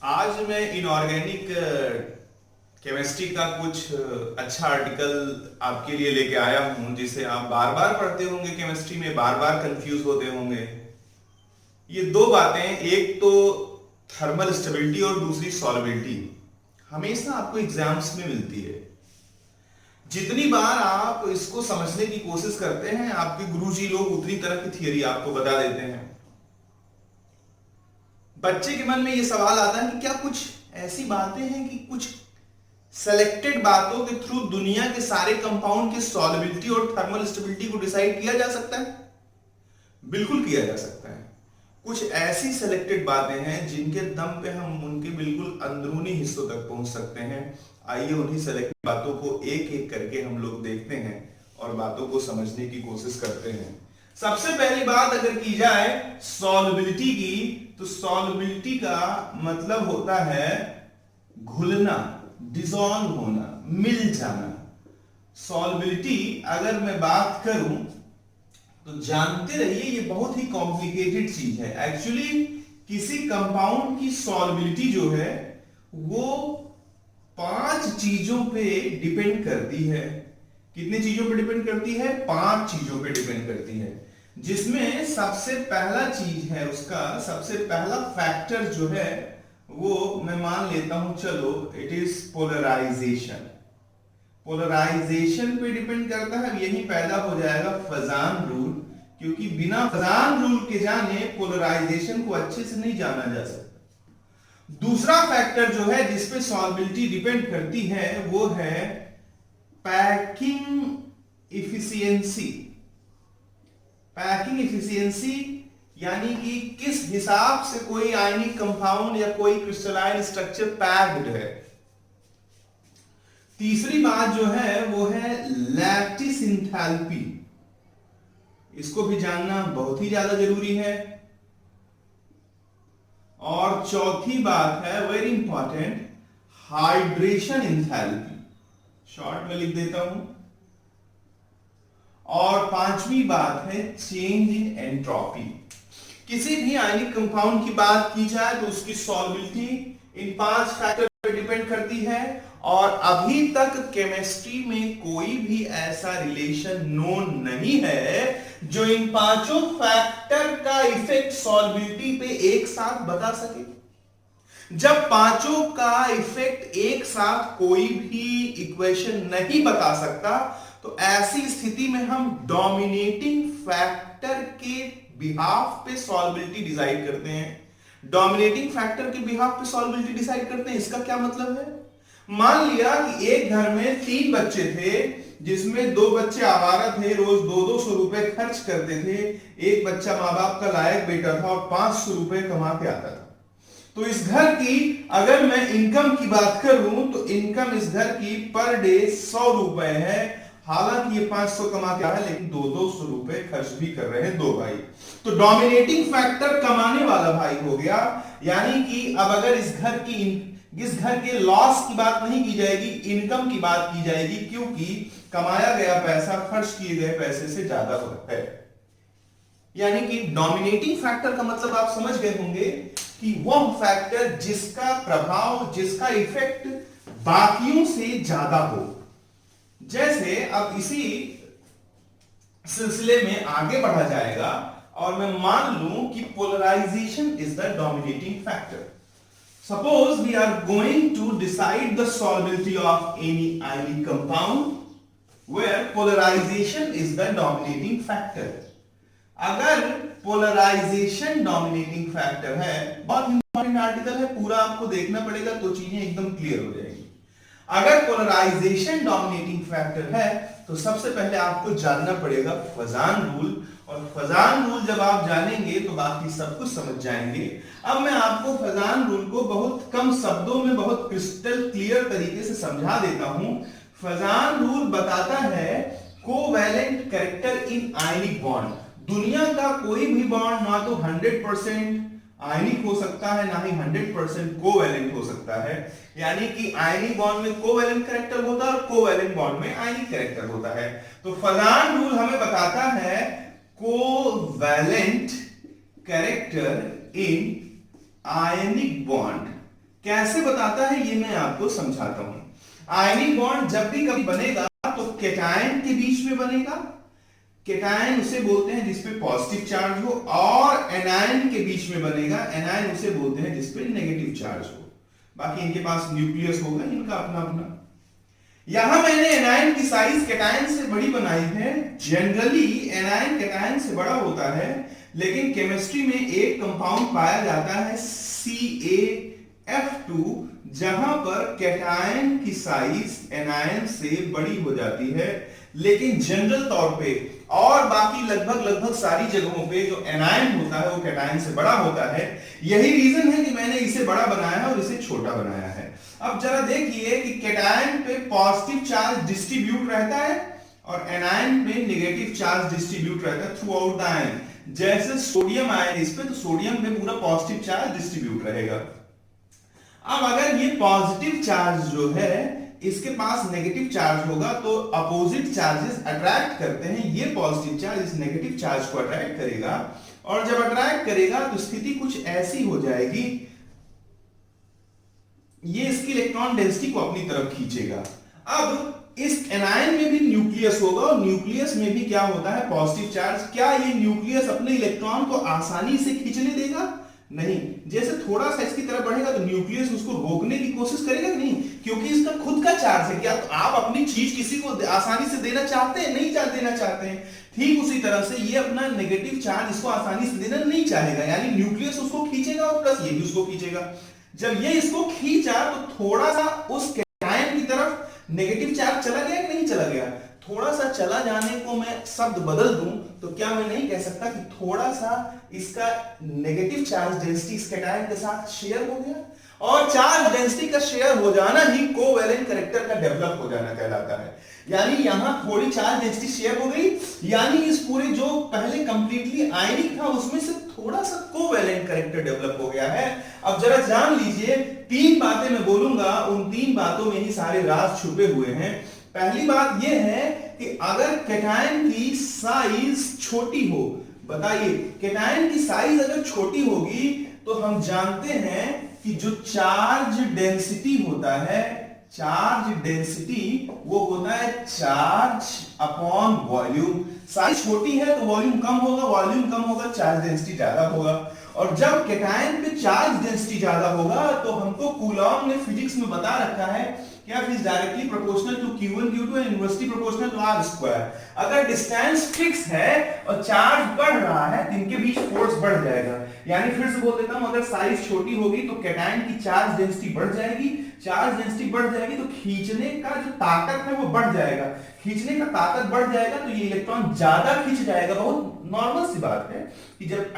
आज मैं inorganic chemistry का कुछ अच्छा आर्टिकल आपके लिए लेके आया हूं जिसे आप बार बार पढ़ते होंगे, केमिस्ट्री में बार बार कंफ्यूज होते होंगे। ये दो बातें, एक तो थर्मल स्टेबिलिटी और दूसरी सॉल्युबिलिटी, हमेशा आपको एग्जाम्स में मिलती है। जितनी बार आप इसको समझने की कोशिश करते हैं आपके गुरुजी लोग उतनी तरह की थियरी आपको बता देते हैं। बच्चे के मन में यह सवाल आता है कि क्या कुछ ऐसी बातें हैं कि कुछ सेलेक्टेड बातों के थ्रू दुनिया के सारे कंपाउंड की सॉल्युबिलिटी और थर्मल स्टेबिलिटी को डिसाइड किया जा सकता है? बिल्कुल किया जा सकता है। कुछ ऐसी सेलेक्टेड बातें हैं जिनके दम पे हम उनके बिल्कुल अंदरूनी हिस्सों तक पहुंच सकते हैं। आइए उन्हीं सेलेक्टेड बातों को एक एक करके हम लोग देखते हैं और बातों को समझने की कोशिश करते हैं। सबसे पहली बात अगर की जाए सॉल्युबिलिटी की, तो सॉल्युबिलिटी का मतलब होता है घुलना, डिसॉल्व होना, मिल जाना। सॉल्युबिलिटी अगर मैं बात करूं तो जानते रहिए ये बहुत ही कॉम्प्लिकेटेड चीज है। एक्चुअली किसी कंपाउंड की सॉल्युबिलिटी जो है वो 5 चीजों पे डिपेंड करती है। कितनी चीजों पे डिपेंड करती है? 5 चीजों पे डिपेंड करती है, जिसमें सबसे पहला चीज है, उसका सबसे पहला फैक्टर जो है वो मैं मान लेता हूं, चलो इट इज पोलराइजेशन। पोलराइजेशन पे डिपेंड करता है। यही पैदा हो जाएगा फजान रूल, क्योंकि बिना फजान रूल के जाने पोलराइजेशन को अच्छे से नहीं जाना जा सकता। दूसरा फैक्टर जो है जिसपे सॉल्युबिलिटी डिपेंड करती है वो है पैकिंग इफिशियंसी। पैकिंग इफिशियंसी यानी कि किस हिसाब से कोई आयनिक कंपाउंड या कोई क्रिस्टलाइन स्ट्रक्चर पैक्ड है। तीसरी बात जो है वो है लैटिस एंथैल्पी। इसको भी जानना बहुत ही ज्यादा जरूरी है। और चौथी बात है very important, hydration enthalpy. Short में लिख देता हूं। और पांचवी बात है चेंज इन एंट्रोपी। किसी भी आयनिक कंपाउंड की बात की जाए तो उसकी सॉल्युबिलिटी इन 5 फैक्टर पर डिपेंड करती है। और अभी तक केमिस्ट्री में कोई भी ऐसा रिलेशन नोन नहीं है जो इन 5 फैक्टर का इफेक्ट सॉल्युबिलिटी पे एक साथ बता सके। जब 5 का इफेक्ट एक साथ कोई भी इक्वेशन नहीं बता सकता तो ऐसी स्थिति में हम डोमिनेटिंग फैक्टर के बिहाफ पे सॉल्युबिलिटी डिसाइड करते हैं। डोमिनेटिंग फैक्टर के बिहाफ पे सॉल्युबिलिटी डिसाइड करते हैं, इसका क्या मतलब है? मान लिया कि एक घर में 3 बच्चे थे, जिसमें 2 बच्चे आवारा थे, रोज 200 रुपए खर्च करते थे। एक बच्चा माँ बाप का लायक बेटा था और 500 रुपए कमा के आता था। तो इस घर की अगर मैं इनकम की बात करूं तो इनकम इस घर की पर डे 100 रुपए है। हालांकि ये 500 कमा के आया लेकिन 200 रुपए खर्च भी कर रहे हैं 2 भाई। तो डोमिनेटिंग फैक्टर कमाने वाला भाई हो गया। यानी कि अब अगर इस घर के लॉस की बात नहीं की जाएगी, इनकम की बात की जाएगी, क्योंकि कमाया गया पैसा खर्च किए गए पैसे से ज्यादा है। यानी कि डोमिनेटिंग फैक्टर का मतलब आप समझ गए होंगे कि वह फैक्टर जिसका प्रभाव, जिसका इफेक्ट बाकियों से ज्यादा हो। जैसे अब इसी सिलसिले में आगे बढ़ा जाएगा और मैं मान लूं कि polarisation is the dominating factor. Suppose we are going to decide the solubility of any ionic compound where polarization is the dominating factor. अगर polarization dominating factor है, बहुत इंपॉर्टेंट आर्टिकल है, पूरा आपको देखना पड़ेगा तो चीजें एकदम क्लियर हो जाएगी। अगर पोलराइजेशन डोमिनेटिंग फैक्टर है तो सबसे पहले आपको जानना पड़ेगा फजान रूल, और फजान रूल जब आप जानेंगे तो बाकी सब कुछ समझ जाएंगे। अब मैं आपको फजान रूल को बहुत कम शब्दों में बहुत क्रिस्टल क्लियर तरीके से समझा देता हूं। फजान रूल बताता है covalent character in ionic bond. दुनिया का कोई भी बॉन्ड ना तो 100% आयनिक हो सकता है ना ही 100% कोवैलेंट हो सकता है। यानी कि आयनिक बॉन्ड में कोवैलेंट कैरेक्टर होता है और कोवैलेंट बॉन्ड में आयनिक कैरेक्टर होता है। तो फजान रूल हमें बताता है covalent character in ionic bond कैसे बताता है ये मैं आपको समझाता हूं। आयनिक बॉन्ड जब भी कभी बनेगा तो कैटायन के बीच में बनेगा, कैटायन उसे बोलते हैं जिसपे पॉजिटिव चार्ज हो, और एनायन के बीच में बनेगा, एनायन उसे बोलते हैं जिसपे नेगेटिव चार्ज हो। बाकी इनके पास न्यूक्लियस होगा इनका अपना अपना। यहां मैंने एनायन की साइज कैटायन से बड़ी बनाई है। जनरली एनायन कैटायन से बड़ा होता है, लेकिन केमिस्ट्री में एक कंपाउंड पाया जाता है CaF2, जहां पर कैटायन की साइज एनायन से बड़ी हो जाती है। लेकिन जनरल तौर पे और बाकी लगभग सारी जगहों पे जो एनायन होता है वो कैटायन से बड़ा होता है। यही रीजन है कि मैंने इसे बड़ा बनाया है और इसे छोटा बनाया है। अब जरा देखिए कि कैटायन पे पॉजिटिव चार्ज डिस्ट्रीब्यूट रहता है और एनायन पे नेगेटिव चार्ज डिस्ट्रीब्यूट रहता है थ्रू आउट द आयन। जैसे सोडियम आयन इस पे, तो सोडियम पे पूरा पॉजिटिव चार्ज डिस्ट्रीब्यूट रहेगा। अब अगर ये पॉजिटिव चार्ज जो है इसके पास नेगेटिव चार्ज होगा तो अपोजिट चार्जेस अट्रैक्ट करते हैं। ये पॉजिटिव चार्ज इस नेगेटिव चार्ज को अट्रैक्ट करेगा, और जब अट्रैक्ट करेगा तो स्थिति कुछ ऐसी हो जाएगी, ये इसकी इलेक्ट्रॉन डेंसिटी को अपनी तरफ खींचेगा। अब इस एनायन में भी न्यूक्लियस होगा, और न्यूक्लियस में भी क्या होता है, पॉजिटिव चार्ज। क्या ये न्यूक्लियस अपने इलेक्ट्रॉन को आसानी से खींचने देगा? नहीं। जैसे थोड़ा सा इसकी तरफ बढ़ेगा तो न्यूक्लियस उसको रोकने की कोशिश करेगा कि नहीं, क्योंकि इसका खुद का चार्ज है। क्या तो आप अपनी चीज किसी को आसानी से देना चाहते हैं? नहीं देना चाहते हैं। ठीक उसी तरह से ये अपना नेगेटिव चार्ज इसको आसानी से देना नहीं चाहेगा, यानी न्यूक्लियस उसको खींचेगा और प्लस ये भी उसको खींचेगा। जब ये इसको खींचा तो थोड़ा सा उस कैटायन की तरफ नेगेटिव चार्ज चला गया कि नहीं चला गया? थोड़ा सा चला जाने को मैं शब्द बदल दूं तो क्या मैं नहीं कह सकता कि थोड़ा सा इसका नेगेटिव चार्ज डेंसिटी इस कैटायन के साथ शेयर हो गया? और चार्ज डेंसिटी का शेयर हो जाना ही कोवैलेंट कैरेक्टर का डेवलप हो जाना कहलाता है। यानी यहां थोड़ी चार्ज डेंसिटी शेयर हो गई, यानी इस पूरे जो पहले कंप्लीटली आयनिक था उसमें से थोड़ा सा कोवैलेंट कैरेक्टर डेवलप हो गया है। अब जरा जान लीजिए, 3 बातें मैं बोलूंगा, उन 3 बातों में ही सारे राज छुपे हुए हैं। पहली बात यह है कि अगर कैटायन की साइज छोटी हो, बताइए कैटायन की साइज अगर छोटी होगी तो हम जानते हैं कि जो चार्ज डेंसिटी होता है, चार्ज डेंसिटी वो होता है चार्ज अपॉन वॉल्यूम। साइज छोटी है तो वॉल्यूम कम होगा, वॉल्यूम कम होगा चार्ज डेंसिटी ज्यादा होगा। और जब कैटायन पे चार्ज डेंसिटी ज्यादा होगा तो हमको कूलॉम ने फिजिक्स में बता रखा है क्या, is directly proportional to Q1 Q2 and inversely proportional to R square. अगर डिस्टेंस फिक्स है और चार्ज बढ़ रहा है तो इनके बीच फोर्स बढ़ जाएगा। यानी फिर से बोल देता हूं, अगर साइज छोटी होगी तो कैटायन की चार्ज डेंसिटी बढ़ जाएगी, चार्ज डेंसिटी बढ़ जाएगी तो खींचने का जो ताकत है वो बढ़ जाएगा, खींचने का ताकत बढ़ जाएगा तो ये इलेक्ट्रॉन ज्यादा खींच जाएगा। बहुत नॉर्मल सी बात है कि जब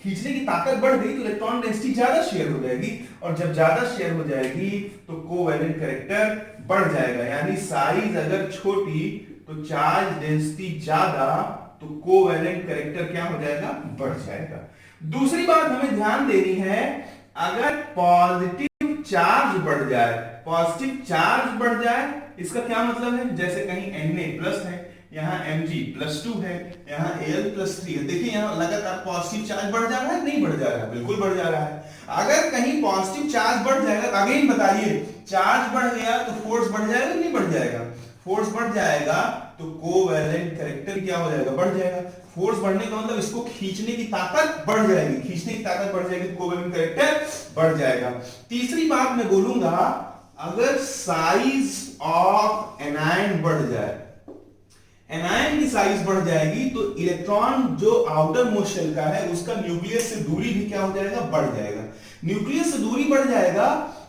खींचने की ताकत बढ़ गई तो इलेक्ट्रॉन डेंसिटी ज्यादा शेयर हो जाएगी, और जब ज्यादा शेयर हो जाएगी तो कोवैलेंट कैरेक्टर बढ़ जाएगा। यानी साइज अगर छोटी तो चार्ज डेंसिटी ज्यादा तो कोवैलेंट कैरेक्टर क्या हो जाएगा, बढ़ जाएगा। दूसरी बात हमें ध्यान देनी है, अगर पॉजिटिव चार्ज बढ़ जाए, पॉजिटिव चार्ज बढ़ जाए इसका क्या मतलब है, जैसे कहीं Na प्लस है, यहाँ Mg+2 है, यहाँ Al+3 है। देखिए यहाँ लगातार पॉजिटिव चार्ज बढ़ जा रहा है, नहीं बढ़ जा रहा है, बिल्कुल बढ़ जा रहा है। अगर कहीं पॉजिटिव चार्ज बढ़ जाएगा, अगेन बताइए चार्ज बढ़ गया तो फोर्स बढ़ जाएगा, नहीं बढ़ जाएगा? फोर्स बढ़ जाएगा तो कोवैलेंट कैरेक्टर क्या हो जाएगा, बढ़ जाएगा। फोर्स बढ़ने का मतलब इसको खींचने की ताकत बढ़ जाएगी, खींचने की ताकत बढ़ जाएगी, कोवैलेंट कैरेक्टर बढ़ जाएगा। तीसरी बात मैं बोलूंगा, अगर साइज ऑफ एनायन बढ़ जाए, एनायन की साइज बढ़ जाएगी तो इलेक्ट्रॉन जो आउटर मोस्ट शेल का है उसका न्यूक्लियस से दूरी भी क्या हो जाएगा, बढ़ जाएगा। न्यूक्लियस से दूरी बढ़ जाएगा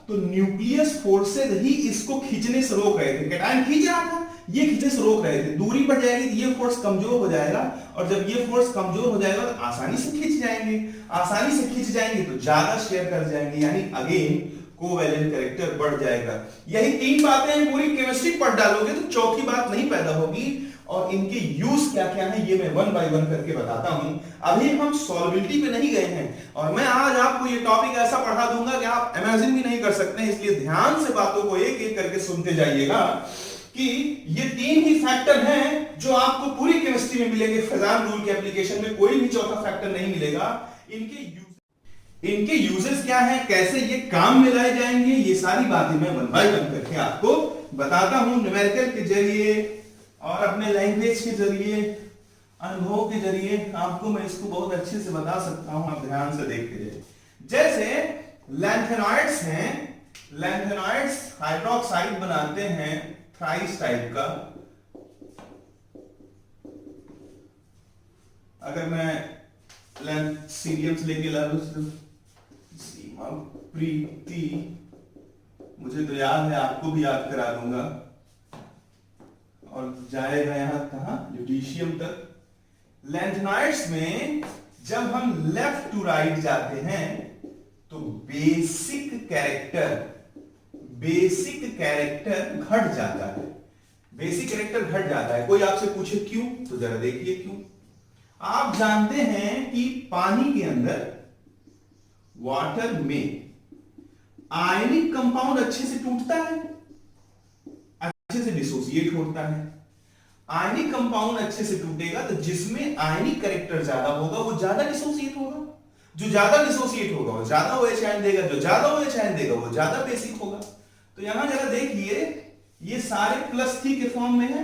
तो न्यूक्लियस फोर्सेज ही इसको खींचने से रोक रहे थे। कैटायन खींच रहा था, ये खींचने से रोक रहे थे। दूरी बढ़ जाएगी तो ये फोर्स कमजोर हो जाएगा, और जब ये फोर्स कमजोर हो जाएगा तो आसानी से खींच जाएंगे, आसानी से खींच जाएंगे तो ज्यादा शेयर कर जाएंगे, यानी अगेन कोवैलेंट कैरेक्टर बढ़ जाएगा। यही 3 बातें हैं, पूरी केमिस्ट्री पढ़ डालोगे तो चौथी बात नहीं पैदा होगी। और इनके यूज क्या क्या है ये मैं 1 बाय 1 करके बताता हूं। अभी हम सॉल्युबिलिटी पे नहीं गए हैं, और मैं आज आपको ये टॉपिक ऐसा पढ़ा दूंगा कि आप इमेजिन भी नहीं कर सकते, इसलिए ध्यान से बातों को एक एक करके सुनते जाइएगा कि ये 3 ही फैक्टर हैं जो आपको पूरी केमिस्ट्री में मिलेंगे। फेजान रूल के एप्लीकेशन में कोई भी चौथा फैक्टर नहीं मिलेगा। इनके यूज इनके यूजेस क्या है, कैसे ये काम में लाए जाएंगे, ये सारी बातें मैं वन बाय वन करके आपको बताता हूं, न्यूमेरिकल के जरिए और अपने लैंग्वेज के जरिए, अनुभव के जरिए आपको मैं इसको बहुत अच्छे से बता सकता हूं। आप ध्यान से देखते जाइए। जैसे लैंथेनॉइड्स हैं, लैंथेनॉइड्स हाइड्रोक्साइड बनाते हैं थ्राइस टाइप का। अगर मैं सीरियम से लेके ला लू, सीमा प्रीति, मुझे तो याद है, आपको भी याद करा दूंगा, और जाएगा यहां कहां, ल्यूटीशियम तक। लैंथेनॉइड्स में जब हम लेफ्ट टू राइट जाते हैं तो बेसिक कैरेक्टर घट जाता है, बेसिक कैरेक्टर घट जाता है। कोई आपसे पूछे क्यों, तो जरा देखिए क्यों। आप जानते हैं कि पानी के अंदर, वाटर में आयनिक कंपाउंड अच्छे से टूटता है, अच्छे से डिसोसिएट होता है। आयनिक कंपाउंड अच्छे से टूटेगा तो जिसमें आयनिक कैरेक्टर ज्यादा होगा वो ज्यादा डिसोसिएट होगा, जो ज्यादा डिसोसिएट होगा वो ज्यादा OH आयन देगा, जो ज्यादा OH आयन देगा वो ज्यादा बेसिक होगा। तो यहां जरा देखिए, ये सारे +3 के फॉर्म में है।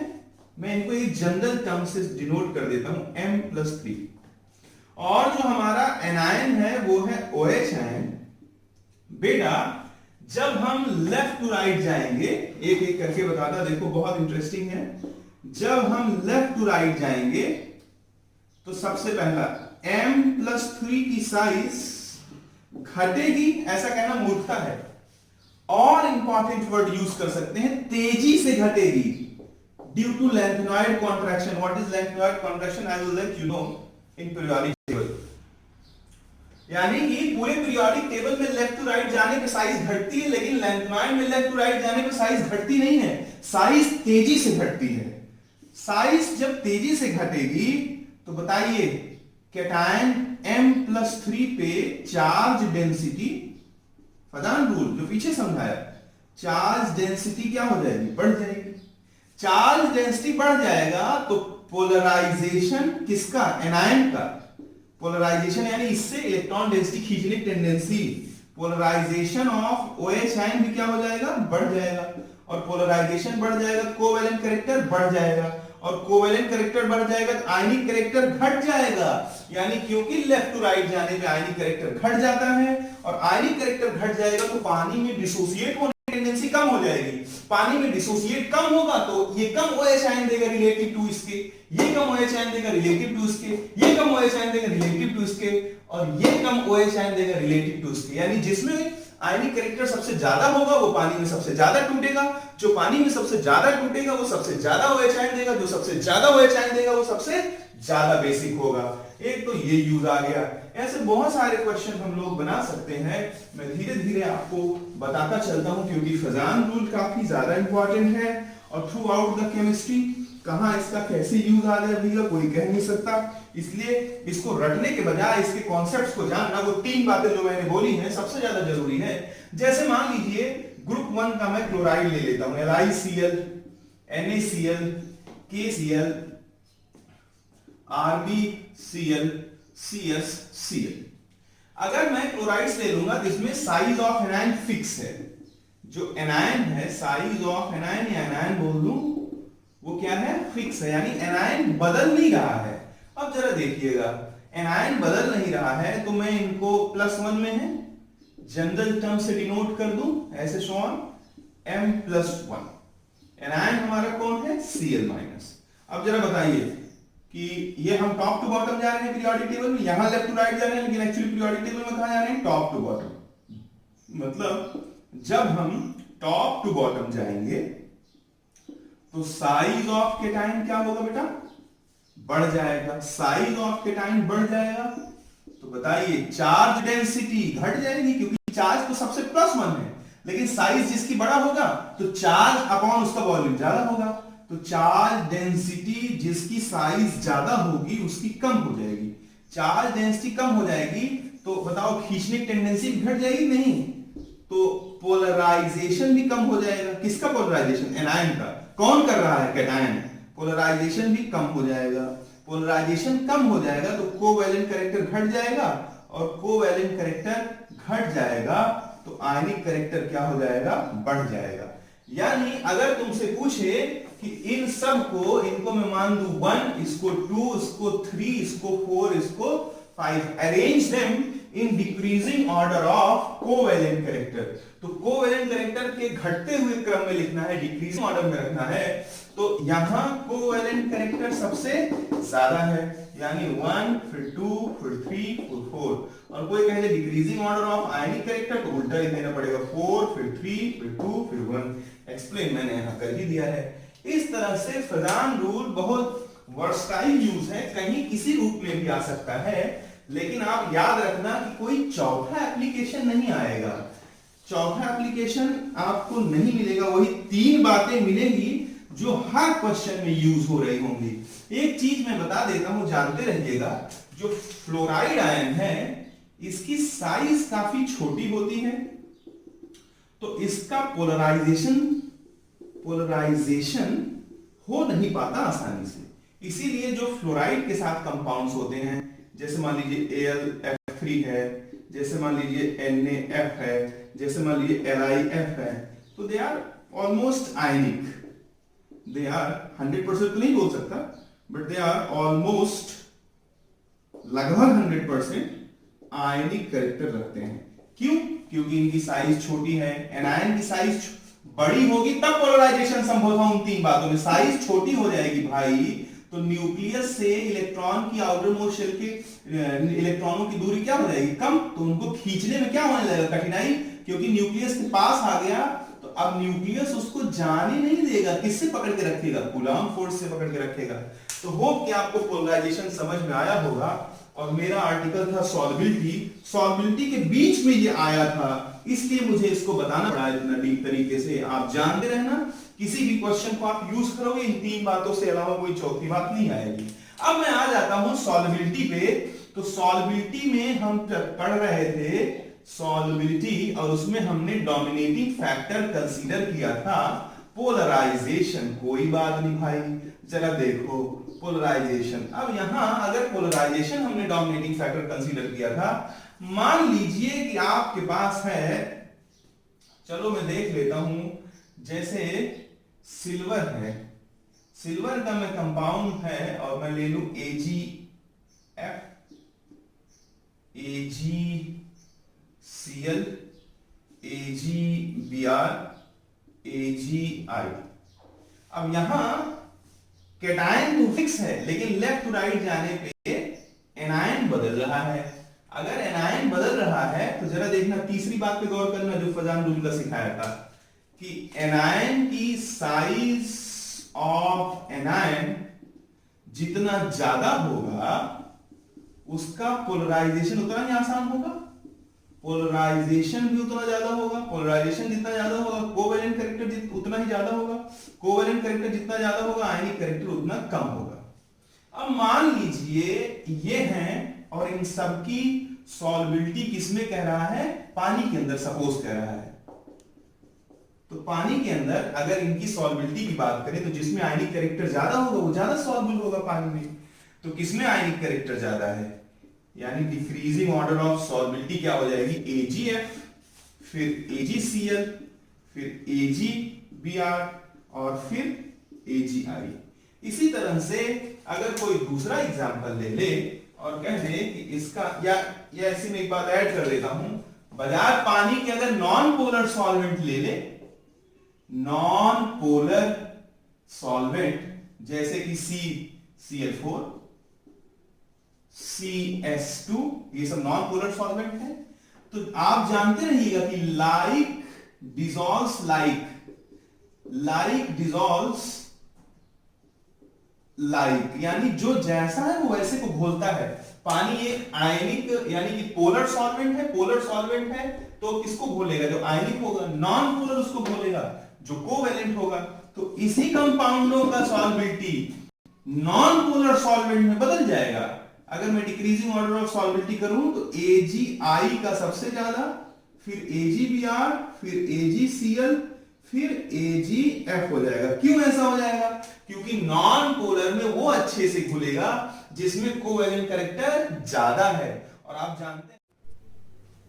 मैं इनको एक जनरल टर्म से डिनोट कर देता हूं, M+3। और जो हमारा एनायन है वो है OH आयन। बेटा जब हम लेफ्ट टू राइट जाएंगे, एक एक करके बताता, देखो बहुत इंटरेस्टिंग है। जब हम लेफ्ट टू राइट जाएंगे तो सबसे पहला M+3 की साइज घटेगी, ऐसा कहना मूर्खता है। और इंपॉर्टेंट वर्ड यूज कर सकते हैं, तेजी से घटेगी, due to lanthanoid contraction. What is lanthanoid contraction? I will let you know in periodic table. यानी कि पूरे पीरियोडिक टेबल में लेफ्ट टू राइट जाने पे साइज घटती है, लेकिन लैंथेनॉइड में लेफ्ट टू राइट जाने पे साइज घटती नहीं है, साइज तेजी से घटती है। साइज जब तेजी से घटेगी तो बताइए, कैटायन M+3 पे चार्ज डेंसिटी, फजान रूल जो पीछे समझाया, चार्ज डेंसिटी क्या हो जाएगी? बढ़ जाएगी। चार्ज डेंसिटी बढ़ जाएगा तो पोलराइजेशन किसका? एनायन का। पोलराइजेशन यानी इससे इलेक्ट्रॉन डेंसिटी खींचने की tendency, polarisation of OH ion भी क्या हो जाएगा? बढ़ जाएगा। और पोलराइजेशन बढ़ जाएगा, कोवेलेंट कैरेक्टर बढ़ जाएगा, और कोवेलेंट कैरेक्टर बढ़ जाएगा तो आयनिक कैरेक्टर घट जाएगा। यानी क्योंकि लेफ्ट टू राइट जाने पे आयनिक कैरेक्टर घट जाता है, और आयनिक कैरेक्टर घट जाएगा तो पानी में डिसोसिएट होने की टेंडेंसी कम हो जाएगी। पानी में डिसोसिएट कम होगा तो ये कम OH आयन देगा रिलेटिव टू इसके, ये कम OH आयन देगा रिलेटिव टू इसके, ये कम OH आयन देगा रिलेटिव टू इसके, और ये कम OH आयन देगा रिलेटिव टू इसके। यानी जिसमें आयनिक कैरेक्टर सबसे ज्यादा होगा वो पानी में सबसे ज्यादा टूटेगा, जो पानी में सबसे ज्यादा टूटेगा वो सबसे ज्यादा OH आयन देगा, जो सबसे ज्यादा OH आयन देगा वो सबसे ज्यादा बेसिक होगा। एक तो ये यूज आ गया। ऐसे बहुत सारे क्वेश्चन हम लोग बना सकते हैं, मैं धीरे धीरे आपको बताता चलता हूं, क्योंकि फजान रूल काफी ज्यादा इंपॉर्टेंट है, और थ्रू आउट द केमिस्ट्री कहां इसका कैसे यूज आ जाएगा कोई कह नहीं सकता। इसलिए इसको रटने के बजाय इसके कॉन्सेप्ट्स को जानना, वो 3 बातें जो मैंने बोली हैं सबसे ज्यादा जरूरी है। जैसे मान लीजिए ग्रुप 1 का मैं क्लोराइड ले लेता हूं, LiCl, NaCl, KCl, RbCl, CsCl। अगर मैं क्लोराइड्स ले लूंगा तो इसमें साइज ऑफ एनायन फिक्स है। जो एनायन है, साइज ऑफ एनायन या एनायन बोल दूं, वो क्या है? फिक्स है, यानी एनायन बदल नहीं रहा है। अब जरा देखिएगा, एनायन बदल नहीं रहा है तो मैं इनको +1 में है, जनरल टर्म से डिनोट कर दूं, ऐसे शो ऑन M+1। एनायन हमारा कौन है? Cl-। अब जरा बताइए कि ये हम टॉप टू बॉटम जा रहे हैं पीरियोडिक टेबल में, यहां लेफ्ट टू राइट जा रहे हैं, लेकिन एक्चुअली पीरियोडिक टेबल में कहां जा रहे हैं? Top to bottom. मतलब जब हम टॉप टू बॉटम जाएंगे तो साइज ऑफ केटाइन क्या होगा बेटा? बढ़ जाएगा। साइज ऑफ केटाइन बढ़ जाएगा तो बताइए चार्ज डेंसिटी घट जाएगी, क्योंकि चार्ज तो सबसे +1 है, लेकिन साइज जिसकी बड़ा होगा तो चार्ज अपॉन उसका वॉल्यूम ज्यादा होगा, तो चार्ज डेंसिटी जिसकी साइज ज्यादा होगी उसकी कम हो जाएगी। चार्ज डेंसिटी कम हो जाएगी तो बताओ खींचने की टेंडेंसी घट जाएगी? नहीं। तो पोलराइजेशन भी कम हो जाएगा। किसका पोलराइजेशन? एनायन का। कौन कर रहा है? कैटायन। पोलराइजेशन भी कम हो जाएगा। पोलराइजेशन कम हो जाएगा तो कोवैलेंट कैरेक्टर घट जाएगा और कोवैलेंट कैरेक्टर घट जाएगा तो आयनिक कैरेक्टर क्या हो जाएगा, बढ़ जाएगा। यानी अगर तुमसे पूछे कि इन सब को, इनको मैं मान दूं 1, इसको 2, इसको 3, इसको 4, इसको 5, arrange them in decreasing order of covalent character, तो कोवैलेंट कैरेक्टर के घटते हुए क्रम में लिखना है, डिक्रीजिंग ऑर्डर में रखना है। तो यहां कोवैलेंट कैरेक्टर सबसे ज्यादा है, यानी 1, फिर 2, फिर 3, फिर 4। और कोई कहे decreasing order of ionic character तो उल्टा लिख देना पड़ेगा, 4, फिर 3, फिर 2, फिर 1। एक्सप्लेन मैंने यहां कर ही दिया है। इस तरह से फजान रूल बहुत वर्सटाइल यूज है, कहीं किसी रूप में भी आ सकता है, लेकिन आप याद रखना कि कोई चौथा एप्लीकेशन नहीं आएगा, चौथा एप्लीकेशन आपको नहीं मिलेगा, वही 3 बातें मिलेगी जो हर क्वेश्चन में यूज हो रही होंगी। एक चीज मैं बता देता हूं, जानते रहिएगा, जो फ्लोराइड आयन है इसकी साइज काफी छोटी होती है, तो इसका पोलराइजेशन हो नहीं पाता आसानी से। इसीलिए जो फ्लोराइड के साथ कंपाउंड्स होते हैं, जैसे मान लीजिए AlF3 है, जैसे मान लीजिए NaF है, जैसे मान लीजिए LiF है, तो they are almost ionic, they are 100% तो नहीं बोल सकता, बट दे आर ऑलमोस्ट, लगभग 100% आयनिक कैरेक्टर रखते हैं। क्यों? क्योंकि इनकी साइज छोटी है। एनायन की साइज बड़ी होगी तब पोलराइजेशन संभव है। उन 3 बातों में साइज छोटी हो जाएगी भाई, तो न्यूक्लियस से इलेक्ट्रॉन की आउटर मोस्ट शेल के इलेक्ट्रॉनों की दूरी क्या हो जाएगी, कम, तो उनको खींचने में क्या होने लगेगा, कठिनाई, क्योंकि न्यूक्लियस के पास आ गया तो अब न्यूक्लियस उसको जाने नहीं देगा, किससे पकड़ के रखेगा, कूलॉम फोर्स से पकड़ के रखेगा। तो होप कि आपको पोलराइजेशन समझ में आया होगा। और मेरा आर्टिकल था सॉल्युबिलिटी के बीच में ये आया था, इसलिए मुझे इसको बताना पड़ा इतना डीप तरीके से। आप जानते रहना, किसी भी क्वेश्चन को आप यूज करोगे, इन 3 बातों से अलावा कोई चौथी बात नहीं आएगी। अब मैं आ जाता हूं सॉल्युबिलिटी पे। तो सॉल्युबिलिटी में हम पढ़ रहे थे सॉल्युबिलिटी, और उसमें हमने डोमिनेटिंग फैक्टर कंसीडर किया था पोलराइजेशन। कोई बात नहीं भाई, जरा देखो पोलराइजेशन। अब यहां अगर पोलराइजेशन हमने डोमिनेटिंग फैक्टर कंसीडर किया था, मान लीजिए कि आपके पास है, चलो मैं देख लेता हूं, जैसे सिल्वर है, सिल्वर का मैं कंपाउंड है और मैं ले लूं AgF, AgCl, AgBr, AgI। अब यहां कैटायन तो फिक्स है, लेकिन लेफ्ट टू राइट जाने पे एनायन बदल रहा है। अगर एनायन बदल रहा है तो जरा देखना, तीसरी बात पे गौर करना जो फजान रूल का सिखाया था, कि एनायन की साइज ऑफ एनायन जितना ज्यादा होगा उसका पोलराइजेशन उतना ही आसान होगा, पोलराइजेशन भी उतना ज्यादा होगा। पोलराइजेशन जितना ज्यादा होगा कोवैलेंट कैरेक्टर उतना ही ज्यादा होगा, कोवैलेंट कैरेक्टर जितना ज्यादा होगा आयनिक कैरेक्टर उतना कम होगा। अब मान लीजिए ये हैं और इन सब की सॉल्युबिलिटी किसमें कह रहा है, पानी के अंदर सपोज कह रहा है। तो पानी के अंदर अगर इनकी सॉल्युबिलिटी की बात करें तो जिसमें आयनिक कैरेक्टर ज्यादा होगा वो ज्यादा सॉल्युबल होगा पानी में। तो किसमें आयनिक कैरेक्टर ज्यादा है, यानी डिक्रीजिंग ऑर्डर ऑफ सॉल्युबिलिटी क्या हो जाएगी, AgF, फिर AgCl, फिर AgBr और फिर AgI। इसी तरह से अगर कोई दूसरा एग्जांपल ले ले और कह दे कि इसका, या ऐसी में एक बात ऐड कर देता हूं, बजाय पानी के अगर नॉन पोलर सॉल्वेंट ले ले, नॉन पोलर सॉल्वेंट जैसे कि CCl4, CS2, ये सब नॉन पोलर सॉल्वेंट है। तो आप जानते रहिएगा कि like dissolves like dissolves like, यानी जो जैसा है वो वैसे को घोलता है। पानी एक आयनिक यानी कि पोलर सॉल्वेंट है तो किसको घोलेगा, जो आयनिक होगा। नॉन पोलर उसको घोलेगा जो कोवैलेंट होगा। तो इसी कंपाउंडों का सॉल्युबिलिटी नॉन पोलर सॉल्वेंट में बदल जाएगा। अगर मैं डिक्रीजिंग ऑर्डर ऑफ सॉल्युबिलिटी करूं तो AgI का सबसे ज्यादा, फिर AgBr, फिर AgCl, फिर AgF हो जाएगा। क्यों ऐसा हो जाएगा, क्योंकि नॉन पोलर में वो अच्छे से घुलेगा जिसमें कोवैलेंट कैरेक्टर ज्यादा है। और आप जानते हैं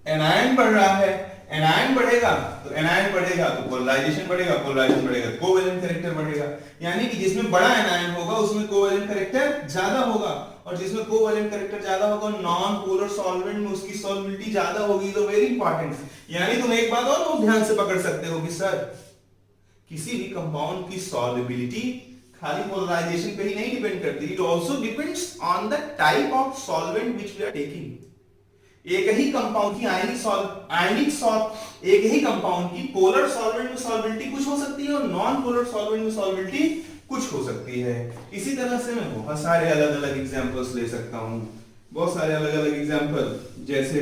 एनायन बढ़ रहा है, एनायन बढ़ेगा तो एनायन बढ़ेगा तो पोलराइजेशन बढ़ेगा, पोलराइजेशन बढ़ेगा तो कोवेलेंट कैरेक्टर बढ़ेगा। यानी कि जिसमें बड़ा एनायन होगा उसमें कोवेलेंट कैरेक्टर ज्यादा होगा, और जिसमें कोवेलेंट कैरेक्टर ज्यादा होगा नॉन पोलर सॉल्वेंट में उसकी सॉल्युबिलिटी ज्यादा होगी। तो वेरी इंपॉर्टेंट। यानी तुम एक बात और बहुत ध्यान से पकड़ सकते हो कि सर किसी भी कंपाउंड की सॉल्युबिलिटी खाली पोलराइजेशन पे ही नहीं डिपेंड करती, it also depends on the type of solvent which we are taking. एक ही कंपाउंड की एक ही कंपाउंड की पोलर सॉल्वेंट में सॉल्युबिलिटी कुछ हो सकती है और नॉन पोलर सॉल्वेंट में सॉल्युबिलिटी कुछ हो सकती है। इसी तरह से मैं बहुत सारे अलग अलग एग्जांपल्स ले सकता हूं, बहुत सारे अलग अलग एग्जांपल, जैसे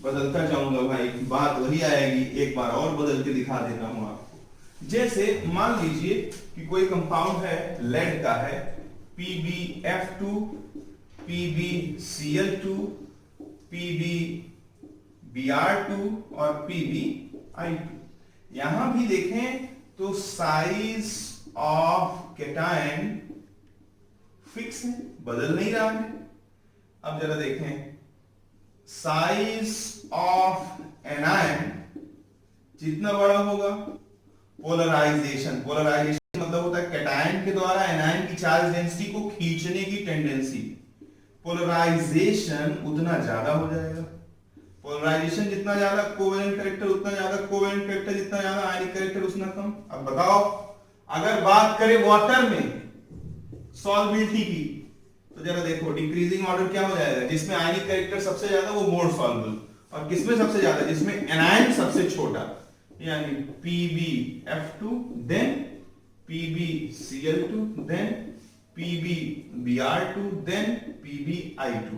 बदलता जाऊंगा भाई, बात वही आएगी, एक बार और बदल के दिखा देता हूं आपको। जैसे मान लीजिए कि कोई कंपाउंड है, लेड का है, PbF2, PbCl2, PbBr2 और PbI2। यहां भी देखें तो साइज ऑफ कैटायन फिक्स है, बदल नहीं रहा है। अब जरा देखें साइज ऑफ एनायन जितना बड़ा होगा, पोलराइजेशन, पोलराइजेशन मतलब होता है कैटायन के द्वारा एनायन की चार्ज डेंसिटी को खींचने की टेंडेंसी, पोलराइजेशन उतना ज्यादा हो जाएगा। पोलराइजेशन जितना ज्यादा कोवेलेंट कैरेक्टर उतना ज्यादा, कोवेलेंट कैरेक्टर जितना ज्यादा आयनिक कैरेक्टर उतना कम। अब बताओ अगर बात करें वाटर में सॉल्युबिलिटी की, तो जरा देखो डिक्रीजिंग ऑर्डर क्या हो जाएगा, जिसमें आयनिक कैरेक्टर सबसे ज्यादा वो मोर सॉल्युबल, और किसमें सबसे ज्यादा, जिसमें एनायन सबसे छोटा, यानी PbF2 then PbCl2 then PbBr2 then PbI2.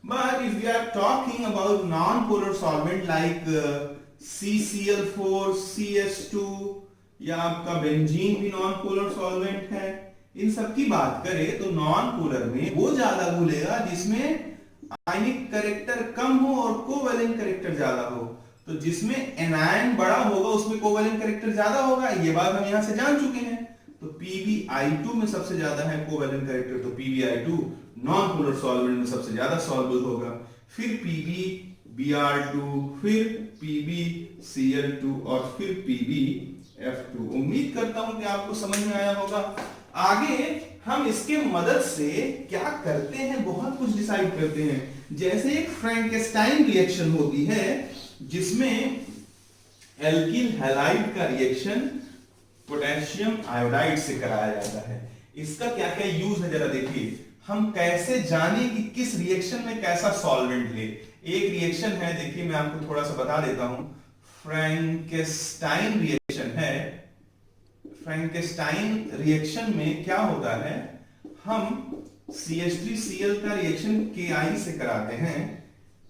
But if we are talking about non-polar solvent like CCl4, CS2 या आपका बेंजीन भी नॉन पोलर सॉल्वेंट है, इन सब की बात करें तो नॉन पोलर में वो ज्यादा घुलेगा जिसमें आयनिक कैरेक्टर कम हो और कोवेलेंट कैरेक्टर ज्यादा हो। तो जिसमें एनायन बड़ा होगा उसमें कोवेलेंट कैरेक्टर ज्यादा होगा, ये बात हम यहां से जान चुके हैं। तो PbI2 में सबसे ज्यादा है कोवेलेंट कैरेक्टर, तो PbI2 नॉन पोलर सॉल्वेंट में सबसे ज्यादा सॉल्युबल होगा। फिर PbBr2, फिर PbCl2 और फिर PbF2। उम्मीद करता हूं कि आपको समझ में आया होगा। आगे हम इसके मदद से क्या करते हैं, बहुत कुछ डिसाइड करते हैं। जैसे एक फ्रैंकेस्टाइन रिएक्शन होती है जिसमें एल्किल हैलाइड का रिएक्शन पोटेशियम आयोडाइड से कराया जाता है। इसका क्या क्या यूज है जरा देखिए। हम कैसे जाने कि किस रिएक्शन में कैसा सॉल्वेंट ले। एक रिएक्शन है, देखिए मैं आपको थोड़ा सा बता देता हूं, फ्रैंकेस्टाइन रिएक्शन है। फ्रैंकेस्टाइन रिएक्शन में क्या होता है, हम CH3Cl का रिएक्शन Ki से कराते हैं।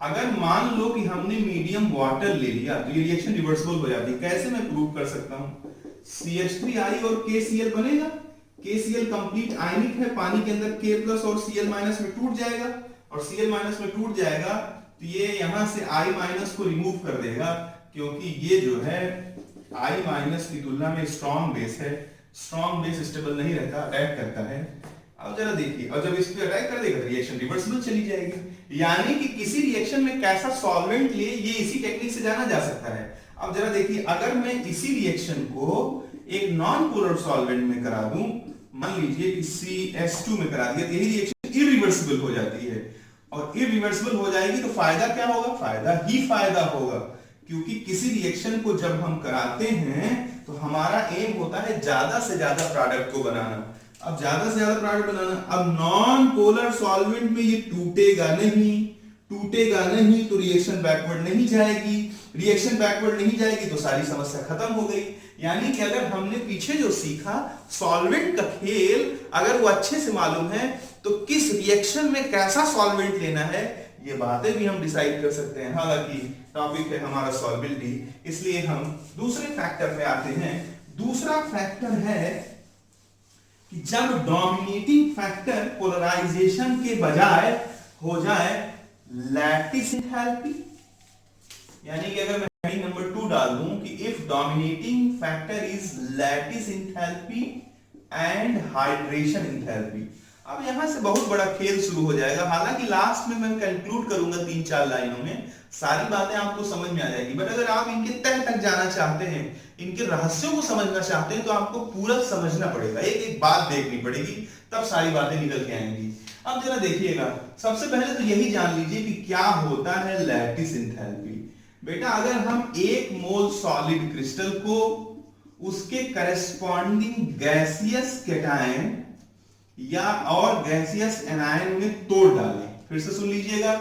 अगर मान लो कि हमने मीडियम वाटर ले लिया तो ये रिएक्शन रिवर्सिबल हो जाती है। कैसे मैं प्रूव कर सकता हूं, CH3I और KCl बनेगा। KCl कंप्लीट आयनिक है, पानी के अंदर K प्लस और Cl माइनस में टूट जाएगा, और Cl माइनस में टूट जाएगा तो ये यहां से I माइनस को रिमूव कर देगा, क्योंकि ये जो है I माइनस की तुलना में स्ट्रॉन्ग बेस है। स्ट्रॉन्ग बेस स्टेबल नहीं रहता, अटैक करता है। अब जरा देखिए, और जब इस पे अटैक कर देगा रिएक्शन रिवर्सिबल चली जाएगी। यानी कि किसी रिएक्शन में कैसा सॉल्वेंट ले ये इसी टेक्निक से जाना जा सकता है। अब जरा देखिए, अगर मैं इसी रिएक्शन को एक नॉन पोलर सॉल्वेंट में करा दूं, मान लीजिए कि CS2 में करा दिया, तो यही रिएक्शन इरिवर्सिबल हो जाती है। और इरिवर्सिबल हो जाएगी तो फायदा क्या होगा, फायदा ही फायदा होगा, क्योंकि किसी रिएक्शन को जब हम कराते हैं तो हमारा एम होता है ज्यादा से ज्यादा प्रोडक्ट को बनाना। अब ज्यादा से ज्यादा प्रोडक्ट बनाना, अब नॉन पोलर सॉल्वेंट में ये टूटेगा नहीं तो रिएक्शन बैकवर्ड नहीं जाएगी। रिएक्शन बैकवर्ड नहीं जाएगी तो सारी समस्या खत्म हो गई। यानी कि अगर हमने पीछे जो सीखा सॉल्वेंट का खेल, अगर वो अच्छे से मालूम है तो किस रिएक्शन में कैसा सॉल्वेंट लेना है ये बातें भी हम डिसाइड कर सकते हैं। हालांकि टॉपिक है हमारा सॉल्युबिलिटी, इसलिए हम दूसरे फैक्टर पे आते हैं। दूसरा फैक्टर है कि जब डोमिनेटिंग फैक्टर पोलराइजेशन के बजाय हो जाए लैटिस एंथैल्पी, यानी कि अगर मैं हेडिंग नंबर 2 डाल दूं कि if dominating factor is lattice enthalpy and hydration enthalpy, अब यहां से बहुत बड़ा खेल शुरू हो जाएगा, हालांकि लास्ट में मैं कंक्लूड करूंगा 3-4 लाइनों में, सारी बातें आपको समझ में आ जाएगी। बट अगर आप इनके तह तक जाना चाहते हैं, इनके रहस्यों को समझना चाहते हैं, तो आपको पूरा समझना पड़ेगा, एक एक बात देखनी पड़ेगी, तब सारी बातें निकल के आएंगी। अब जरा देखिएगा, सबसे पहले तो यही जान लीजिए कि क्या होता है लैटिस एंथैल्पी। बेटा अगर हम 1 मोल सॉलिड क्रिस्टल को उसके करेस्पॉन्डिंग गैसियस केटायन या और गैसियस एनायन में तोड़ डालें, फिर से सुन लीजिएगा,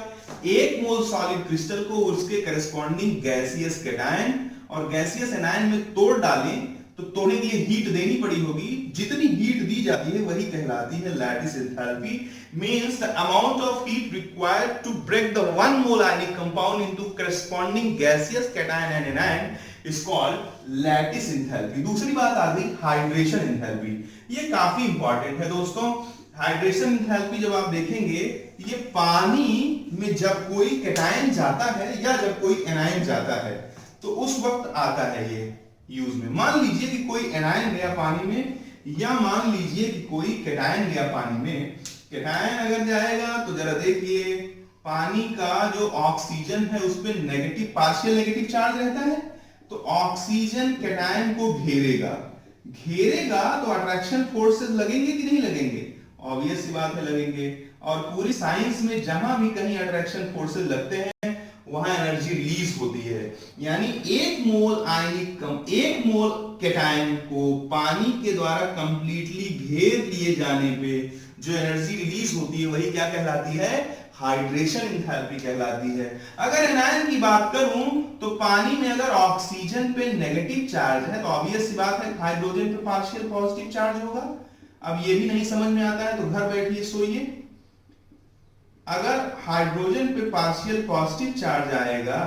1 मोल सॉलिड क्रिस्टल को उसके करेस्पॉन्डिंग गैसियस केटायन और गैसियस एनायन में तोड़ डालें, तो तोड़ने के लिए हीट देनी पड़ी होगी, जितनी हीट दी जाती है वही कहलाती है lattice enthalpy. Means the amount of heat required to break the 1 mole ionic compound into corresponding gaseous cation and anion is called lattice enthalpy. दूसरी बात आ गई हाइड्रेशन एंथैल्पी, ये काफी इंपॉर्टेंट है दोस्तों। हाइड्रेशन एंथैल्पी जब आप देखेंगे, ये पानी में जब कोई केटायन जाता है या जब कोई एनायन जाता है, तो उस वक्त आता है ये यूज में। मान लीजिए कि कोई एनायन गया पानी में, या मान लीजिए कि कोई केटायन गया पानी में। केटायन अगर जाएगा तो जरा देखिए, पानी का जो ऑक्सीजन है उस पर नेगेटिव, पार्शियल नेगेटिव चार्ज रहता है, तो ऑक्सीजन केटायन को घेरेगा, तो अट्रैक्शन फोर्सेस लगेंगे कि नहीं लगेंगे? ऑब्वियस सी बात है, लगेंगे। और पूरी साइंस में जहां भी कहीं अट्रैक्शन फोर्सेस लगते हैं वहां एनर्जी रिलीज होती है। यानी 1 मोल केटायन को पानी के द्वारा कंप्लीटली घेर लिए जाने पे जो एनर्जी रिलीज होती है वही क्या कहलाती है? हाइड्रेशन एंथैल्पी कहलाती है। अगर एनायन की बात करूं तो पानी में अगर ऑक्सीजन पे नेगेटिव चार्ज है तो ऑब्वियस सी बात है हाइड्रोजन पे पार्शियल पॉजिटिव चार्ज होगा। अब ये भी नहीं समझ में आता है तो घर बैठिए सोइए। अगर हाइड्रोजन पे पार्शियल पॉजिटिव चार्ज आएगा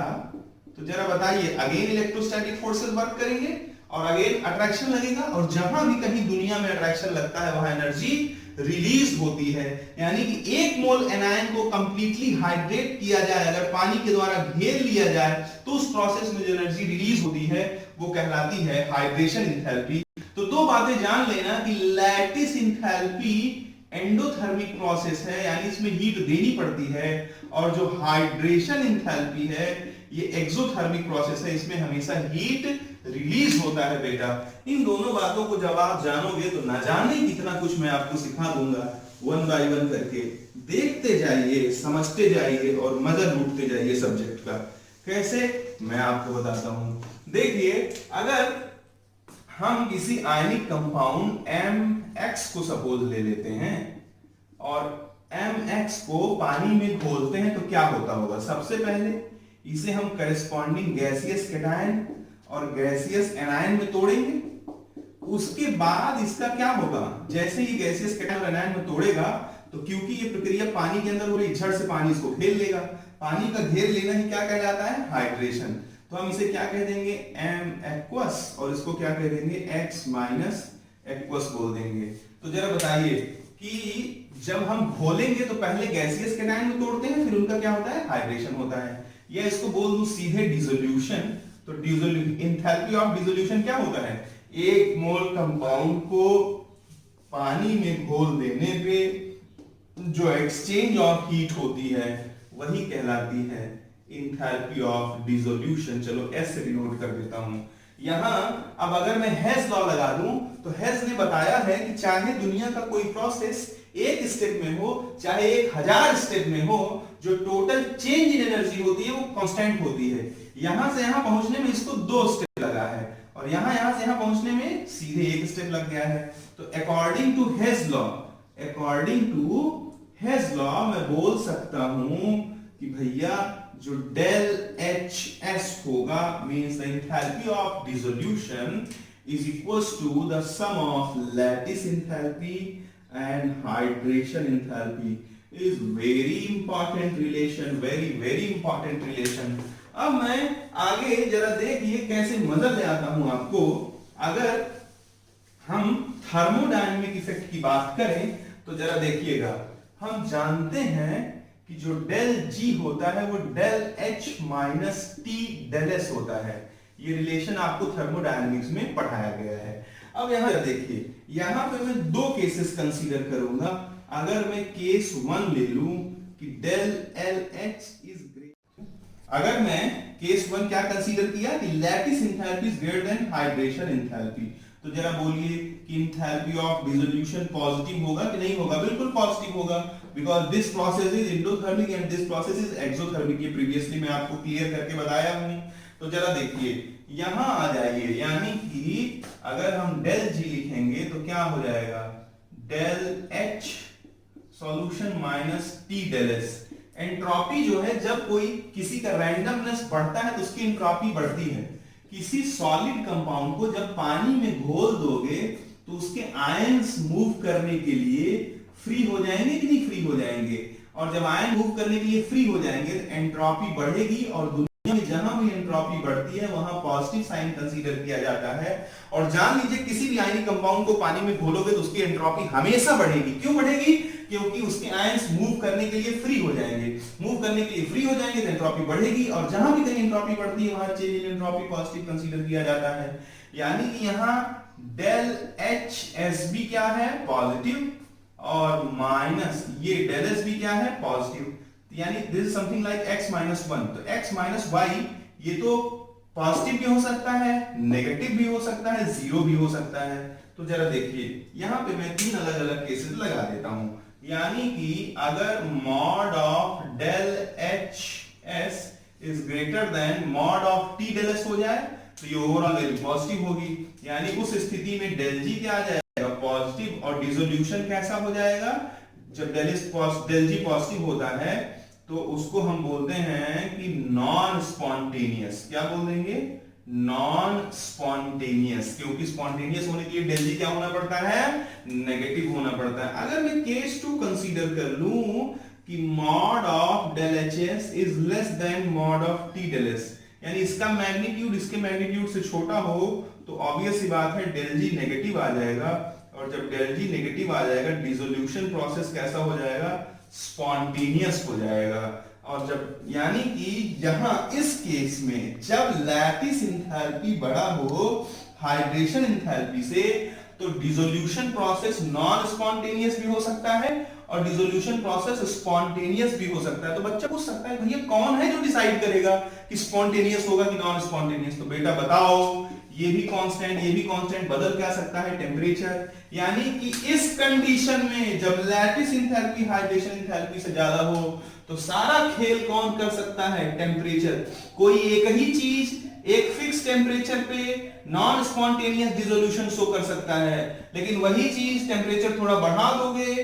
तो जरा बताइए, अगेन इलेक्ट्रोस्टैटिक फोर्सेस वर्क करेंगे और अगेन अट्रैक्शन लगेगा, और जहां भी कहीं दुनिया में अट्रैक्शन लगता है वहां एनर्जी रिलीज होती है। यानी कि 1 मोल एनायन को कंप्लीटली हाइड्रेट किया जाए, अगर पानी के द्वारा घेर लिया जाए, तो उस प्रोसेस में जो एनर्जी रिलीज होती है वो कहलाती है हाइड्रेशन एंथैल्पी। तो 2 बातें जान लेना कि लैटिस एंथैल्पी एंडोथर्मिक प्रोसेस है, यानी इसमें हीट देनी पड़ती है, और जो हाइड्रेशन एंथैल्पी है ये एक्सोथर्मिक प्रोसेस है, इसमें हमेशा हीट रिलीज होता है। बेटा इन दोनों बातों को जब आप जानोगे तो ना जाने कितना कुछ मैं आपको सिखा दूंगा, 1 बाय 1 करके देखते जाइए, समझते जाइए और मजा लूटते जाइए सब्जेक्ट का। कैसे, मैं आपको बताता हूं। देखिए, अगर हम किसी आयनिक कंपाउंड MX को सपोज ले लेते हैं और MX को पानी में घोलते हैं तो क्या होता होगा? सबसे पहले इसे हम करेस्पॉन्डिंग गैसियस केटायन और गैसियस एनायन में तोड़ेंगे। उसके बाद इसका क्या होगा? जैसे ही गैसियस केटायन और एनायन में तोड़ेगा तो क्योंकि ये प्रक्रिया पानी के अंदर हो रही, झट से पानी इसको घेर लेगा। पानी का घेर लेना ही क्या कहलाता है? हाइड्रेशन। तो हम इसे क्या कह देंगे? M एक्वस, और इसको क्या कह देंगे? X माइनस एक्वस बोल देंगे। तो जरा बताइए कि जब हम घोलेंगे तो पहले गैसियस केटायन में तोड़ते हैं, फिर उनका क्या होता है? हाइड्रेशन होता है। या इसको बोल दूं सीधे डिसोल्यूशन, तो एंथैल्पी ऑफ डिसोल्यूशन क्या होता है? 1 मोल कंपाउंड को पानी में घोल देने पे जो एक्सचेंज ऑफ हीट होती है वही कहलाती है एंथैल्पी ऑफ डिसोल्यूशन। चलो एस से डिनोट कर देता हूं यहां। अब अगर मैं हेस लॉ लगा दूं तो हेस ने बताया है कि चाहे दुनिया का कोई प्रोसेस एक स्टेप में हो चाहे 1000 स्टेप में हो, जो टोटल चेंज इन एनर्जी होती है वो कांस्टेंट होती है। यहां से यहां पहुंचने में इसको 2 स्टेप लगा है और यहां से यहां पहुंचने में सीधे 1 स्टेप लग गया है। तो अकॉर्डिंग टू हेस लॉ मैं बोल सकता हूं कि भैया जो डेल HS होगा means the enthalpy of dissolution is equals to the sum of lattice enthalpy and hydration enthalpy. Is very important relation, very important relation. अब मैं आगे जरा देखिए कैसे मजा ले आता हूं आपको। अगर हम थर्मोडायनेमिक इफेक्ट की बात करें तो जरा देखिएगा, हम जानते हैं कि जो डेल G होता है वो del H minus T del S होता है। ये रिलेशन आपको थर्मोडायनेमिक्स में पढ़ाया गया है। अब यहां देखिए, यहां पे मैं 2 केसेस कंसीडर करूंगा। अगर मैं केस 1 ले लूं कि del L H is greater, अगर मैं केस 1 क्या कंसीडर किया कि lattice enthalpy is greater than hydration enthalpy, तो जरा बोलिए कि एंथैल्पी ऑफ डिसोल्यूशन पॉजिटिव होगा कि नहीं होगा? बिल्कुल पॉजिटिव होगा, because this process is endothermic and this process is exothermic. ये प्रीवियसली मैं आपको क्लियर करके बताया हूं। तो जरा देखिए यहां आ जाइए, यानी कि अगर हम डेल जी लिखेंगे तो क्या हो जाएगा? Del H solution minus T del S. Entropy जो है, जब कोई किसी का रैंडमनेस बढ़ता है तो उसकी एंट्रोपी बढ़ती है। किसी सॉलिड कंपाउंड को जब पानी में घोल दोगे तो उसके आयंस मूव करने के लिए फ्री हो जाएंगे कि नहीं फ्री हो जाएंगे? और जब आयन मूव करने के लिए फ्री हो जाएंगे तो एंट्रोपी बढ़ेगी, और दुनिया में जहां भी एंट्रोपी बढ़ती है वहां पॉजिटिव साइन कंसीडर किया जाता है। और जान लीजिए किसी भी आयनिक कंपाउंड को पानी में घोलोगे तो उसकी एंट्रोपी हमेशा बढ़ेगी। क्यों बढ़ेगी? क्योंकि उसके आयंस मूव करने के लिए फ्री हो जाएंगे। मूव करने के लिए फ्री हो जाएंगे तो एंट्रोपी बढ़ेगी, और जहां भी कहीं एंट्रोपी बढ़ती है वहां change in entropy positive consider किया जाता है। यानी कि यहां डेल एच एस बी क्या है? पॉजिटिव, और माइनस ये डेल एस बी क्या है? पॉजिटिव। यानी this is something like x minus 1। तो x माइनस वाई ये तो पॉजिटिव भी हो सकता है, नेगेटिव भी हो सकता है, जीरो भी हो सकता है। तो जरा देखिए यहां पे मैं 3 अलग अलग केसेस लगा देता हूं। यानी कि अगर mod of del H S is greater than mod of T del S हो जाए तो ये ओवरऑल वैल्यू पॉजिटिव होगी। यानी उस स्थिति में डेल जी क्या आ जाएगा? पॉजिटिव, और डिसोल्यूशन कैसा हो जाएगा? जब डेल जी पॉजिटिव होता है तो उसको हम बोलते हैं कि नॉन स्पॉन्टेनियस। क्या बोल देंगे? नॉन स्पॉन्टेनियस, क्योंकि स्पॉन्टेनियस होने के लिए डेल जी क्या होना पड़ता है? नेगेटिव होना पड़ता है। अगर मैं केस 2 कंसीडर कर लूं कि mod of del H S is less than mod of T del S, यानी इसका मैग्नीट्यूड इसके मैग्नीट्यूड से छोटा हो, तो ऑब्वियस सी बात है डेल जी नेगेटिव आ जाएगा। और जब डेल जी नेगेटिव आ जाएगा डिसोल्यूशन प्रोसेस कैसा हो जाएगा? स्पॉन्टेनियस हो जाएगा। और जब यानी कि यहां इस केस में जब लैटिस एंथैल्पी बड़ा हो हाइड्रेशन एंथैल्पी से, तो डिसोल्यूशन प्रोसेस नॉन स्पॉन्टेनियस भी हो सकता है और डिसोल्यूशन प्रोसेस स्पॉन्टेनियस भी हो सकता है। तो बच्चा पूछ सकता है भैया कौन है जो डिसाइड करेगा कि स्पॉन्टेनियस होगा कि नॉन स्पॉन्टेनियस? तो बेटा बताओ, ये भी कांस्टेंट बदल क्या सकता है? टेम्परेचर। यानी कि इस कंडीशन में जब लैटिस एंथैल्पी हाइड्रेशन एंथैल्पी से ज्यादा हो तो सारा खेल कौन कर सकता है? टेम्परेचर। कोई एक ही चीज एक फिक्स टेम्परेचर पे नॉन स्पॉन्टेनियस डिसोल्यूशन शो कर सकता है, लेकिन वही चीज टेम्परेचर थोड़ा बढ़ा दोगे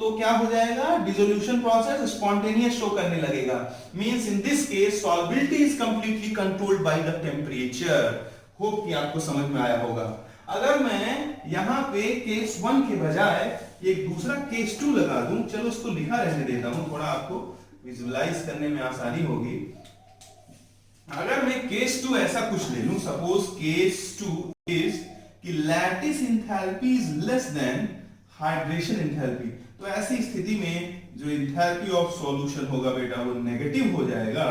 तो क्या हो जाएगा? डिसोल्यूशन प्रोसेस स्पॉन्टेनियस शो करने लगेगा। Means in this case solubility is completely controlled by the temperature. Hope कि आपको समझ में आया होगा। अगर मैं यहां पे केस 1 के बजाय एक दूसरा केस 2 लगा दूं, चलो उसको लिखा रहने देता हूं, थोड़ा आपको विजुअलाइज करने में आसानी होगी। अगर मैं केस 2 ऐसा कुछ ले लूं, सपोज केस 2 इज कि lattice enthalpy is less then hydration enthalpy, तो ऐसी स्थिति में जो एंथैल्पी ऑफ सॉल्यूशन होगा बेटा वो नेगेटिव हो जाएगा।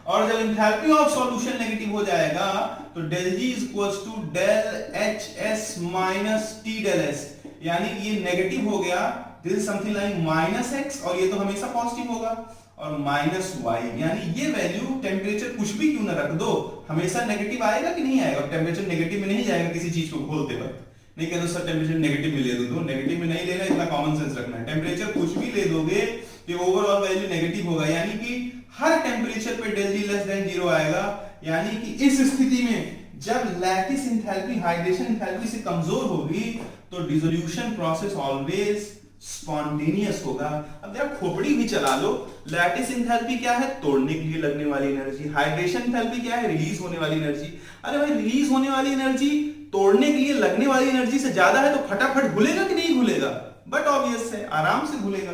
और जब एंथैल्पी ऑफ सॉल्यूशन नेगेटिव हो जाएगा तो del G is equals to del H S minus T del S, यानी कि ये नेगेटिव हो गया, this is something like minus X, और ये तो हमेशा पॉजिटिव होगा, और माइनस वाई, यानी ये वैल्यू टेम्परेचर कुछ भी क्यों ना रख दो हमेशा नेगेटिव आएगा कि नहीं आएगा? टेम्परेचर नेगेटिव में नहीं जाएगा किसी चीज को खोलते वक्त। नहीं कहते सर टेम्परेचर नेगेटिव में ले दो, नेगेटिव में नहीं लेना, इतना कॉमन सेंस रखना है। टेम्परेचर कुछ भी ले दोगे तो ओवरऑल वैल्यू नेगेटिव होगा, यानी कि हर टेम्परेचर पे डेल जी लेस देन 0 आएगा। यानी कि इस स्थिति में जब लैटिस एंथैल्पी हाइड्रेशन एंथैल्पी से कमजोर होगी तो डिसोल्यूशन प्रोसेस ऑलवेज स्पॉन्टेनियस होगा। अब जरा खोपड़ी भी चला लो, लैटिस एंथैल्पी क्या है? तोड़ने के लिए लगने वाली एनर्जी। हाइड्रेशन एंथैल्पी क्या है? रिलीज होने वाली एनर्जी। अरे भाई रिलीज होने वाली एनर्जी तोड़ने के लिए लगने वाली एनर्जी से ज्यादा है तो फटाफट घुलेगा कि नहीं घुलेगा? बट ऑब्वियस है, आराम से घुलेगा।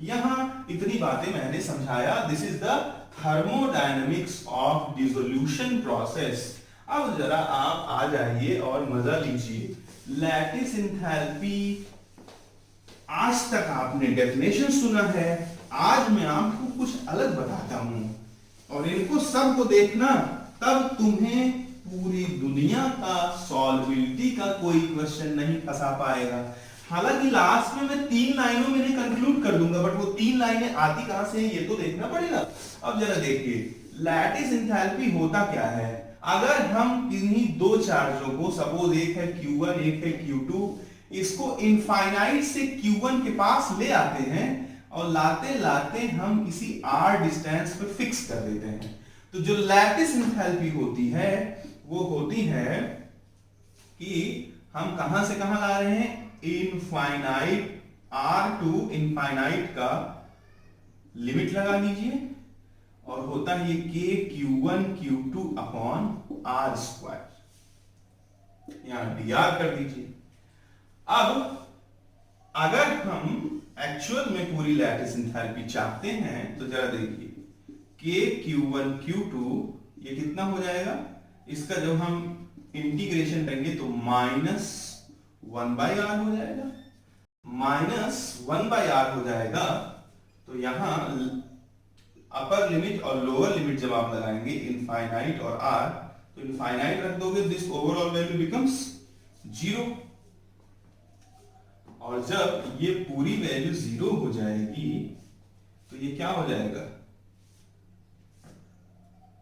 यहां इतनी बातें मैंने समझाया। This is the thermodynamics of dissolution process. अब जरा आप आ जाइए और मजा लीजिए। लैटिस एंथैल्पी आज तक आपने डेफिनेशन सुना है, आज मैं आपको कुछ अलग बताता हूं, और इनको सबको देखना, तब तुम्हें पूरी दुनिया का सॉल्विलिटी का कोई क्वेश्चन नहीं फंसा पाएगा। हालांकि लास्ट में मैं 3 लाइनों में कंक्लूड कर दूंगा, बट वो 3 लाइनें आती कहां से हैं ये तो देखना पड़ेगा। अब जरा देखिए लैटिस एंथैल्पी होता क्या है। अगर हम किन्हीं दो चार्जों को, सपोज एक है Q1 एक है Q2, इसको इनफाइनाइट से Q1 के पास ले आते हैं और लाते लाते हम किसी r डिस्टेंस पर फिक्स कर देते हैं, तो जो लैटिस एंथैल्पी होती है वो होती है कि हम कहां से कहां ला रहे हैं, इनफाइनाइट r टू इनफाइनाइट का लिमिट लगा दीजिए और होता है ये k Q1 Q2 upon r square, यहां dr कर दीजिए। अब अगर हम एक्चुअल में पूरी लैटिस एंथैल्पी चाहते हैं तो जरा देखिए k Q1 Q2 ये कितना हो जाएगा, इसका जब हम इंटीग्रेशन करेंगे तो -1/r हो जाएगा, -1/r हो जाएगा। तो यहां अपर लिमिट और लोअर लिमिट जब आप लगाएंगे इनफाइनाइट और r, तो इनफाइनाइट रख दोगे, दिस ओवरऑल वैल्यू बिकम्स 0, और जब ये पूरी वैल्यू 0 हो जाएगी तो ये क्या हो जाएगा,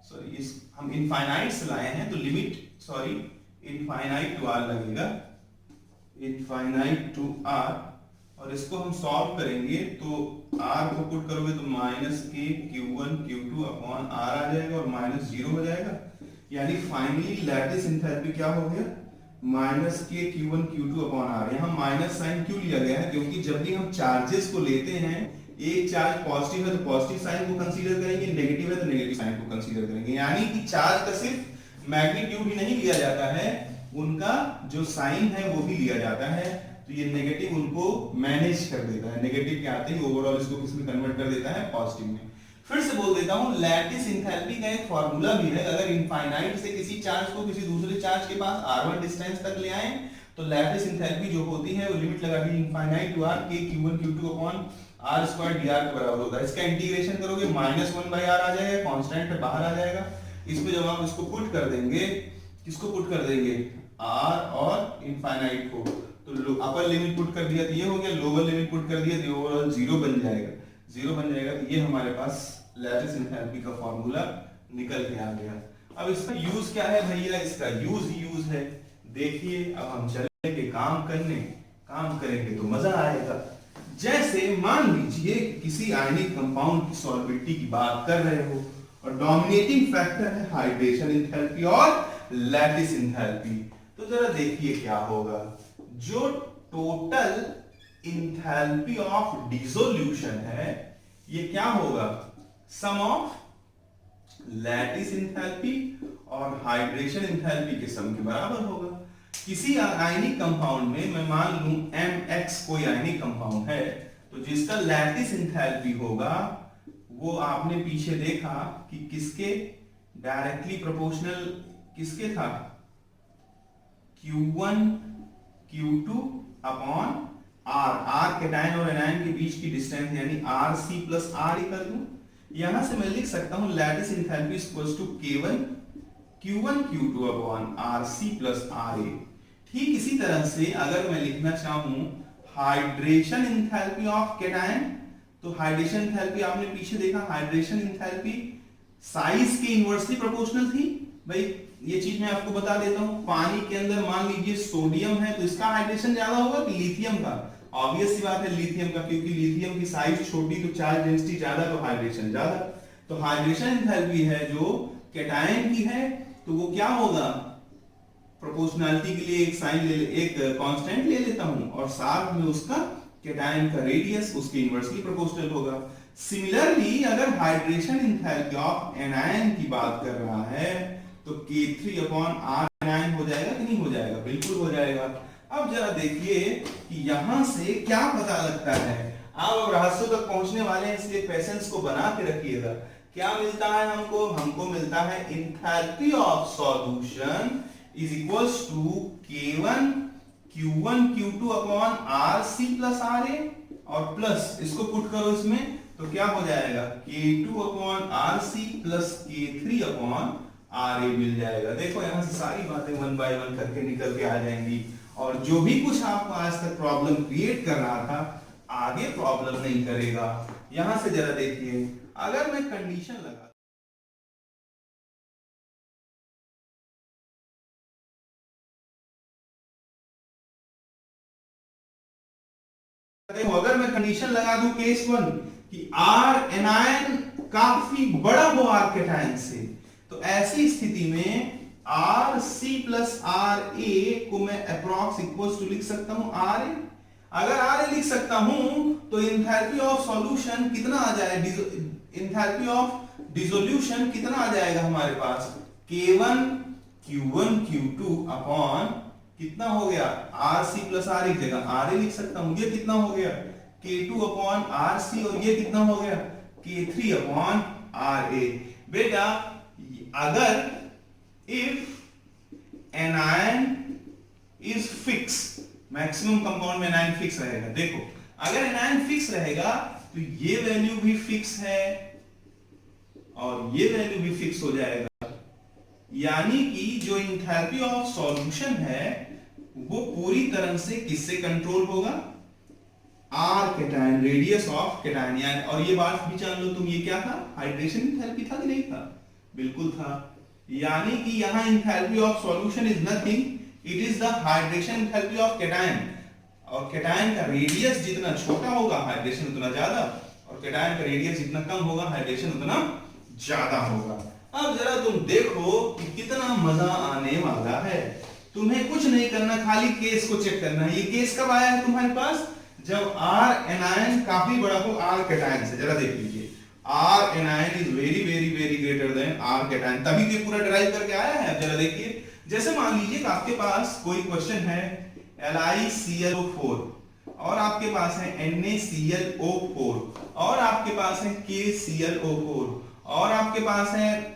सॉरी इस हम इनफाइनाइट से लाए हैं तो limit, sorry infinite to r लगेगा, इनफाइनाइट टू r, और इसको हम सॉल्व करेंगे तो r को पुट करोगे तो -k Q1 Q2 upon r आ जाएगा और -0 हो जाएगा, यानी फाइनली लैटिस एंथैल्पी क्या हो गया, -k Q1 Q2 upon r। यहाँ माइनस साइन क्यों लिया गया है, क्योंकि जब भी हम चार्जेस को लेते हैं, एक चार्ज पॉजिटिव है तो पॉजिटिव साइन को कंसीडर करेंगे, नेगेटिव है तो नेगेटिव साइन को कंसीडर करेंगे, यानी कि चार्ज का सिर्फ मैग्नीट्यूड ही नहीं लिया जाता है, उनका जो साइन है वो भी लिया जाता है, तो ये नेगेटिव उनको मैनेज कर देता है, नेगेटिव के आते ही ओवरऑल इसको किस में कन्वर्ट कर देता है, पॉजिटिव में। फिर से बोल देता हूं, लैटिस एंथैल्पी का एक फार्मूला भी है, अगर इनफाइनाइट से किसी चार्ज को किसी दूसरे चार्ज के पास r1 डिस्टेंस तक ले आए तो लैटिस एंथैल्पी जो होती है वो लिमिट लगा दी infinite to r k Q1 Q2 upon r square dr के बराबर होता है। इसका इंटीग्रेशन करोगे -1/r आ जाएगा, कांस्टेंट पे बाहर आ जाएगा, इसमें जब आप इसको पुट कर देंगे, किसको पुट कर देंगे, r और इनफाइनाइट को, तो अपर लिमिट पुट कर दिया तो ये हो गया, लोअर लिमिट पुट कर दिया तो ओवरऑल 0 बन जाएगा, 0 बन जाएगा, तो ये हमारे पास लैटिस एंथैल्पी का फार्मूला निकल के आ गया। अब इसका यूज क्या है भैया, इसका यूज ही यूज है। देखिए अब हम चलेंगे काम करने, काम करेंगे तो मजा आएगा। जैसे मान लीजिए किसी आयनिक कंपाउंड की सॉल्युबिलिटी की बात कर रहे हो और डोमिनेटिंग फैक्टर है हाइड्रेशन एंथैल्पी और लैटिस एंथैल्पी, तो जरा देखिए क्या होगा, जो टोटल एंथैल्पी ऑफ डिसोल्यूशन है ये क्या होगा, सम ऑफ लैटिस एंथैल्पी और हाइड्रेशन एंथैल्पी के सम के बराबर होगा। किसी आयनिक कंपाउंड में मैं मान लूं MX कोई आयनिक कंपाउंड है, तो जिसका लैटिस एंथैल्पी होगा वो आपने पीछे देखा कि किसके डायरेक्टली प्रोपोर्शनल किसके था, Q1 Q2 upon R cation और एनायन के बीच की डिस्टेंस यानी RC प्लस R ही कर दूं, यहां से मैं लिख सकता हूं lattice enthalpy equals to K1 Q1 Q2 upon RC plus RA। ठीक इसी तरह से अगर मैं लिखना चाहूं हाइड्रेशन एंथैल्पी ऑफ कैटायन, तो हाइड्रेशन एंथैल्पी आपने पीछे देखा, हाइड्रेशन एंथैल्पी साइज के इनवर्सली प्रोपोर्शनल थी। भाई ये चीज मैं आपको बता देता हूं, पानी के अंदर मान लीजिए सोडियम है तो इसका हाइड्रेशन ज्यादा होगा कि लिथियम का, ऑब्वियस सी बात है लिथियम का, क्योंकि लिथियम की साइज छोटी तो चार्ज डेंसिटी ज्यादा तो हाइड्रेशन ज्यादा। तो हाइड्रेशन एंथैल्पी है जो कैटायन की है तो वो क्या होगा, प्रोपोर्शनैलिटी के लिए एक साइन ले, एक कांस्टेंट ले लेता हूं और साथ में उसका कैटायन का रेडियस उसके इनवर्सली प्रोपोर्शनल होगा। सिमिलरली अगर हाइड्रेशन एंथैल्पी ऑफ एनायन की बात कर रहा है तो K3 अपॉन R एनायन हो जाएगा कि नहीं हो जाएगा, बिल्कुल हो जाएगा। अब जरा देखिए कि यहां से क्या पता लगता है, आप रहस्य तक पहुंचने वाले हैं इसलिए पेशेंस को बना के रखिएगा। क्या मिलता है हमको, हमको मिलता है enthalpy of solution is equals to K1 Q1 Q2 upon RC plus RA और प्लस इसको पुट करो इसमें तो क्या हो जाएगा K2 upon RC plus K3 upon RA मिल जाएगा। देखो यहां से सारी बातें 1 बाय 1 करके निकल के आ जाएंगी, और जो भी कुछ आपको आज तक प्रॉब्लम क्रिएट कर रहा था आगे प्रॉब्लम नहीं करेगा। यहां से जरा देखिए, अगर मैं कंडीशन लगा, अगर मैं कंडीशन लगा दूं केस 1 कि R एनायन काफी बड़ा हो R कैटायन से, तो ऐसी स्थिति में RC प्लस RA को मैं अप्रॉक्स इक्वल्स टू लिख सकता हूं RA। अगर RA लिख सकता हूं तो इंथैल्पी ऑफ सॉल्यूशन कितना आ जाएगा, इंथैल्पी ऑफ डिसोल्यूशन कितना आ जाएगा हमारे पास, K1 Q1 Q2 अपॉन कितना हो गया RC प्लस R एक जगह RA लिख सकता हूं, ये कितना हो गया K2 अपॉन RC, और ये कितना हो गया K3 अपॉन RA। बेटा अगर if anion is fix, maximum compound में एनायन फिक्स रहेगा, देखो अगर एनायन फिक्स रहेगा तो ये वैल्यू भी फिक्स है और ये वैल्यू भी फिक्स हो जाएगा, यानी कि जो इंथैल्पी ऑफ सॉल्यूशन है वो पूरी तरह से किससे कंट्रोल होगा, R cation, radius of cation. यानी और ये बात भी जान लो तुम, ये क्या था, हाइड्रेशन इंथैल्पी था कि नहीं था, बिल्कुल था। यानी कि यहां enthalpy of solution is nothing, it is the hydration enthalpy of cation, और कैटायन का रेडियस जितना छोटा होगा हाइड्रेशन उतना ज्यादा, और कैटायन का रेडियस जितना कम होगा हाइड्रेशन उतना ज्यादा होगा। अब जरा तुम देखो कि कितना मजा आने वाला है। तुम्हें कुछ नहीं करना, खाली केस को चेक करना है। ये केस कब आया है तुम्हारे पास, जब R एनायन काफी बड़ा हो R कैटायन से। जरा देख लीजिए, R anion is very very very greater than R cation, तभी तो पूरा डिराइव करके आया है। जरा देखिए, जैसे मान लीजिए कि आपके पास कोई क्वेश्चन है LiClO4 और आपके पास है NaClO4 और आपके पास है KClO4 और आपके पास है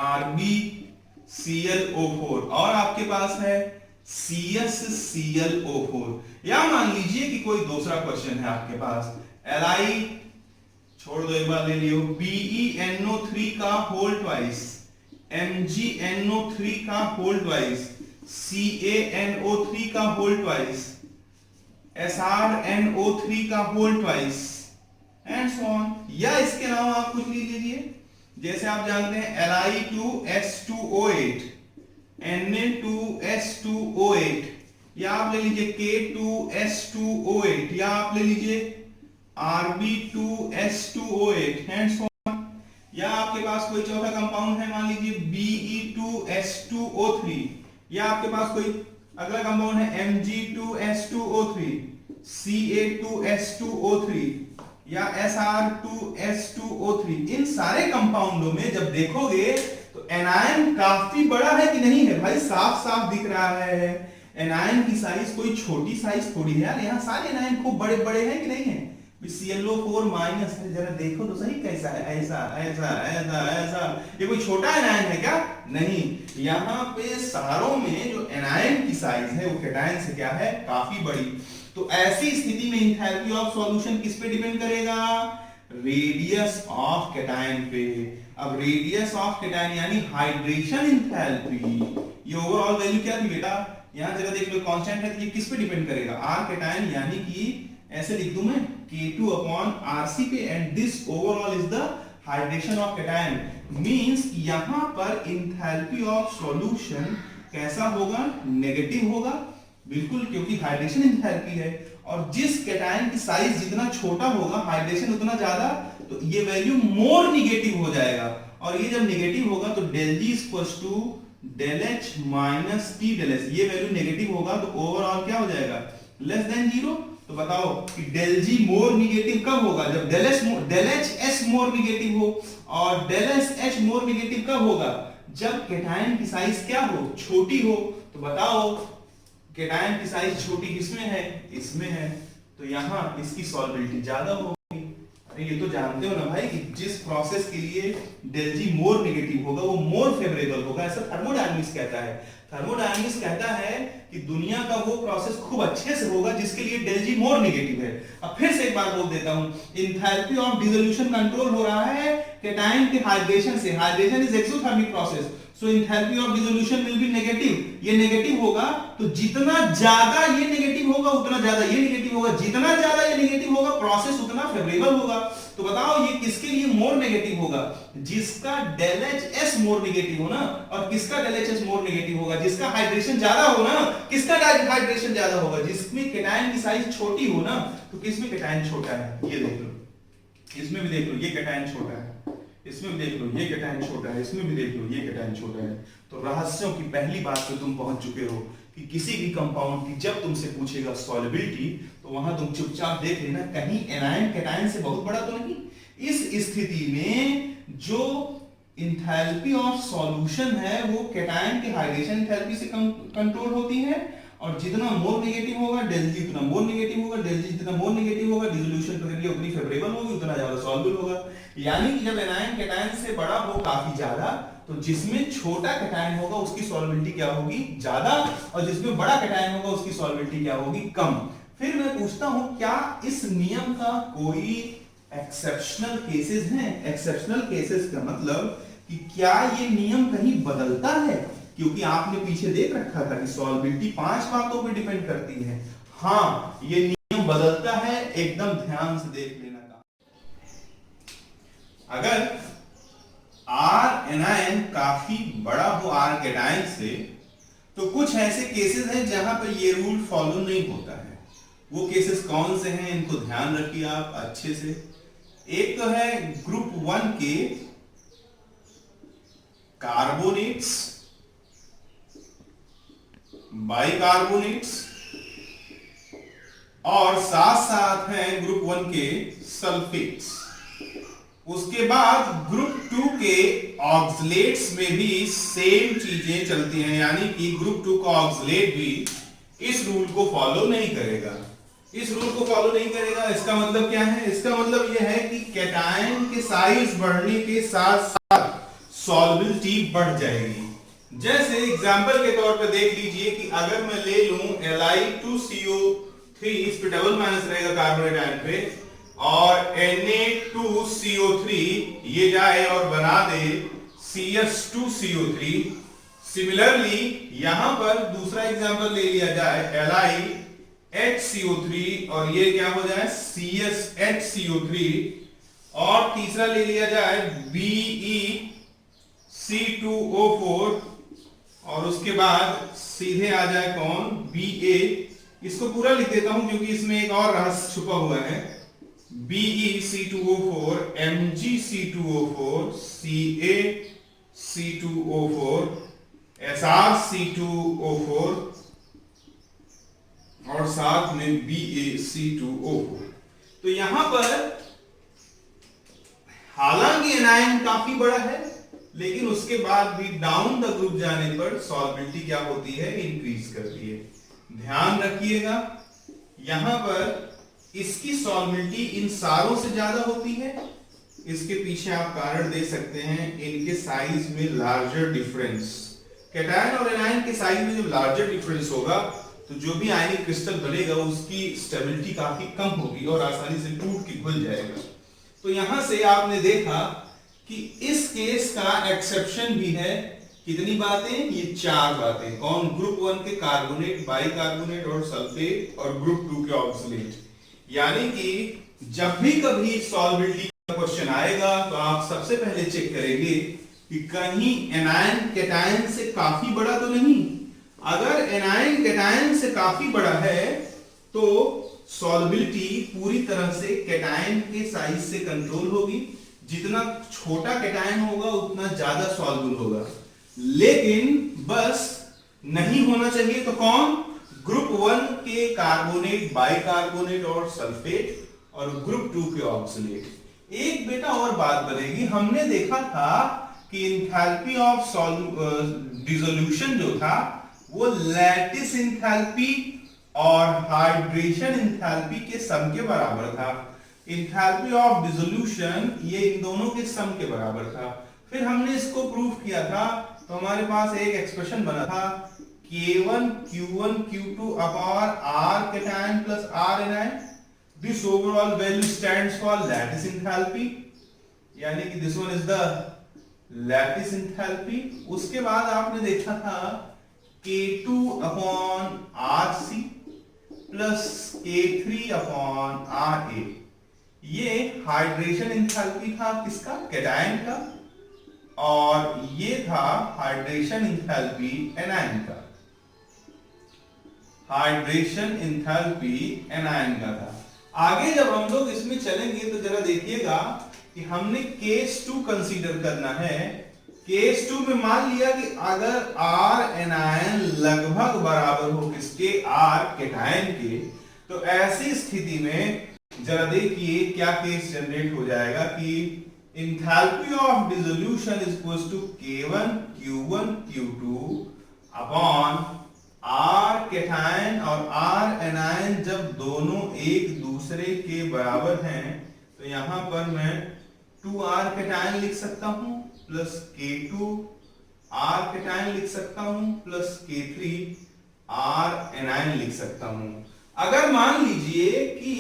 RbClO4 और आपके पास है CsClO4, या मान लीजिए कि कोई दूसरा क्वेश्चन है आपके पास Li छोड़ दो, एक बार ले लियो, BeNO3 का होल ट्वाइस, MgNO3 का होल ट्वाइस, CaNO3 का होल ट्वाइस, SrNO3 का whole twice and so on. या इसके अलावा आप कुछ लिख लीजिए, जैसे आप जानते हैं Li2S2O8, Na2S2O8, या आप ले लीजिए K2S2O8, या आप ले लीजिए Rb2S2O8 एंड सो ऑन। या आपके पास कोई चौथा कंपाउंड है, मान लीजिए Be2S2O3, या आपके पास कोई अगला कंपाउंड है Mg2S2O3, Ca2S2O3 या Sr2S2O3। इन सारे कंपाउंडों में जब देखोगे तो एनायन काफी बड़ा है कि नहीं है भाई, साफ साफ दिख रहा है। एनायन की साइज कोई छोटी साइज थोड़ी है यार, यहाँ सारे एनायन खूब बड़े बड़े हैं कि नहीं है। ClO4 माइनस है, जरा देखो तो सही कैसा है, ऐसा ऐसा ऐसा ऐसा, ये कोई छोटा एनायन है क्या, नहीं। यहाँ पे सारों में जो एनायन की साइज है वो कैटायन से क्या है, काफी बड़ी। तो ऐसी स्थिति में इंथैल्पी ऑफ सॉल्यूशन किस पे डिपेंड करेगा, रेडियस ऑफ कैटायन पे। अब रेडियस ऑफ कैटायन यानी हाइड्रेशन इंथैल्पी, ये ओवरऑल वैल्यू क्या थी बेटा, यहां जरा देख लो कांस्टेंट है, तो ये किस पे डिपेंड करेगा, R कैटायन, यानी कि ऐसे लिख दूं मैं K2 अपॉन RC पे, and this overall is the hydration of cation. Means यहां पर इंथैल्पी ऑफ सॉल्यूशन कैसा होगा, नेगेटिव होगा, बिल्कुल, क्योंकि हाइड्रेशन इंथैल्पी है, और जिस कैटायन की साइज जितना छोटा होगा हाइड्रेशन उतना ज्यादा, तो ये वैल्यू मोर निगेटिव हो जाएगा। और ये जब निगेटिव होगा तो del G equals to del H minus T del S, ये वैल्यू नेगेटिव होगा तो ओवरऑल क्या हो जाएगा, लेस देन जीरो। तो बताओ कि del G मोर निगेटिव कब होगा, जब del H S मोर निगेटिव हो, और del S H मोर निगेटिव कब होगा, जब कैटायन की साइज क्या हो, छोटी हो। तो बताओ कैटायन की साइज छोटी किसमें है, इसमें है, तो यहां इसकी सॉल्बिलिटी ज्यादा होगी। अरे ये तो जानते हो ना भाई कि जिस प्रोसेस के लिए del G मोर नेगेटिव होगा वो मोर फेवरेबल होगा, ऐसा थर्मोडायनामिक्स कहता है। थर्मोडायनामिक्स कहता है कि दुनिया का वो प्रोसेस खूब अच्छे से होगा जिसके लिए del G मोर नेगेटिव है। अब फिर से एक बार बोल देता हूं, इंथैल्पी ऑफ डिसोल्यूशन कंट्रोल हो रहा है कैटायन के हाइड्रेशन से, hydration is exothermic process, so enthalpy of dissolution will be negative, ये नेगेटिव होगा, तो जितना ज्यादा ये नेगेटिव होगा उतना ज्यादा ये नेगेटिव होगा, जितना ज्यादा ये नेगेटिव होगा प्रोसेस उतना फेवरेबल होगा। तो बताओ ये किसके लिए मोर नेगेटिव होगा? जिसका del H S more negative हो ना, और किसका del H S more negative होगा? जिसका हाइड्रेशन ज्यादा हो ना, किसका हाइड्रेशन ज्यादा होगा? जिसमें कैटायन की साइज छोटी हो ना, तो किसमें कैटायन छोटा है? ये देख लो, इसमें भी देख लो ये कैटायन छोटा है, इसमें भी देख लो ये कैटायन छोटा है, इसमें भी देख लो ये कैटायन छोटा है। तो रहस्यों की पहली बात पे तुम पहुंच चुके हो कि किसी भी कंपाउंड की जब तुमसे पूछेगा सॉल्युबिलिटी, तो वहां तुम चुपचाप देख लेना कहीं एनायन कैटायन से बहुत बड़ा तो नहीं। इस स्थिति में जो इंथैल्पी ऑफ सॉल्यूशन है वो कैटायन के हाइड्रेशन इंथैल्पी से कंट्रोल होती है, और जितना मोर नेगेटिव होगा डेल जी उतना मोर नेगेटिव होगा, डेल जी जितना मोर नेगेटिव होगा डिसोल्यूशन प्रक्रिया उतनी फेवरेबल होगी, उतना ज्यादा सॉल्युबल होगा। यानी कि जब एनायन कैटायन से बड़ा हो काफी ज्यादा, तो जिसमें छोटा कैटायन होगा उसकी सॉल्युबिलिटी क्या होगी? ज्यादा, और जिसमें बड़ा कैटायन होगा उसकी सॉल्युबिलिटी क्या होगी? कम। फिर मैं पूछता हूं क्या इस नियम का कोई एक्सेप्शनल केसेस हैं? एक्सेप्शनल केसेस का मतलब कि क्या ये नियम कहीं बदलता है? क्योंकि आपने पीछे देख रखा था कि सॉल्युबिलिटी 5 बातों पे डिपेंड करती है। हाँ, ये नियम बदलता है, एकदम ध्यान से देख लेना का। अगर आर एनायन काफी बड़ा हो आर कैटायन से, तो कुछ ऐसे केसेस हैं जहां पर ये रूल फॉलो नहीं होता है। वो केसेस कौन से हैं इनको ध्यान रखिए आप अच्छे से। एक तो है ग्रुप 1 के कार्बोनेट्स, बाइकार्बोनेट्स, और साथ साथ हैं ग्रुप 1 के सल्फेट्स। उसके बाद ग्रुप 2 के ऑक्सलेट्स में भी सेम चीजें चलती हैं, यानी कि ग्रुप 2 का ऑक्सलेट भी इस रूल को फॉलो नहीं करेगा। इस रूल को फॉलो नहीं करेगा, इसका मतलब क्या है? इसका मतलब यह है कि कैटायन के साइज बढ़ने के साथ साथ सॉल्युबिलिटी बढ़ जाएगी। जैसे एग्जांपल के तौर पे देख लीजिए कि अगर मैं ले लूं Li2CO3, इस पे डबल माइनस रहेगा कार्बोनेट आयन पे, और Na2CO3 ये जाए और बना दे CS2CO3। सिमिलरली यहां पर दूसरा एग्जांपल ले लिया जाए LiHCO3 और ये क्या हो जाए CSHCO3, और तीसरा ले लिया जाए BeC2O4, और उसके बाद सीधे आ जाए कौन? Ba। इसको पूरा लिख देता हूं क्योंकि इसमें एक और रहस्य छुपा हुआ है। BeC2O4, MgC2O4, CaC2O4, SrC2O4 और साथ में BaC2O4। तो यहां पर हालांकि एनायन काफी बड़ा है, लेकिन उसके बाद भी डाउन द ग्रुप जाने पर सॉल्युबिलिटी क्या होती है? इंक्रीज करती है। ध्यान रखिएगा यहां पर इसकी सॉल्युबिलिटी इन सारों से ज्यादा होती है। इसके पीछे आप कारण दे सकते हैं इनके साइज में लार्जर डिफरेंस। कैटायन और एनायन के साइज में जब लार्जर डिफरेंस होगा तो जो भी आयनिक क्रिस्टल बनेगा उसकी स्टेबिलिटी काफी कम होगी और आसानी से टूट के खुल जाएगा। तो यहां से आपने देखा कि इस केस का एक्सेप्शन भी है। कितनी बातें? ये 4 बातें। कौन? ग्रुप 1 के कार्बोनेट, बाइकार्बोनेट और सल्फेट, और ग्रुप 2 के ऑक्सलेट। यानी कि जब भी कभी सॉल्युबिलिटी का क्वेश्चन आएगा तो आप सबसे पहले चेक करेंगे कि कहीं एनायन कैटायन से काफी बड़ा तो नहीं। अगर एनायन कैटायन से काफी बड़ा है तो सॉल्युबिलिटी पूरी तरह से कैटायन के साइज से कंट्रोल होगी। जितना छोटा कैटायन होगा उतना ज्यादा सॉल्युबल होगा। लेकिन बस नहीं होना चाहिए तो कौन? ग्रुप 1 के कार्बोनेट, बाइकार्बोनेट और सल्फेट, और ग्रुप 2 के ऑक्सलेट। एक बेटा और बात बनेगी, हमने देखा था कि एंथैल्पी ऑफ डिसोल्यूशन जो था वो लैटिस एंथैल्पी और हाइड्रेशन एंथैल्पी के सम के बराबर था। एंथैल्पी ऑफ डिसोल्यूशन ये इन दोनों के सम के बराबर था। फिर हमने इसको प्रूफ किया था, तो हमारे पास एक एक्सप्रेशन बना था K1 Q1 Q2 upon R cation plus R anion. This overall value stands for lattice enthalpy. यानी कि this one is the lattice enthalpy. उसके बाद आपने देखा था K2 upon RC plus K3 upon RA। ये हाइड्रेशन एंथैल्पी था किसका, कैटायन का, और ये था हाइड्रेशन एंथैल्पी एनायन का। हाइड्रेशन एंथैल्पी एनायन का था। आगे जब हम लोग इसमें चलेंगे तो जरा देखिएगा कि हमने केस 2 कंसीडर करना है। केस 2 में मान लिया कि अगर R एनायन लगभग बराबर हो किसके, R कैटायन के, तो ऐसी स्थिति में जरा देखिए क्या केस जनरेट हो जाएगा कि enthalpy of dissolution is equal to K1 Q1 Q2 upon R cation और R एनायन जब दोनों एक दूसरे के बराबर हैं तो यहां पर मैं 2R कैटायन लिख सकता हूं प्लस K2 R कैटायन लिख सकता हूं प्लस K3 R एनायन लिख सकता हूं। अगर मान लीजिए कि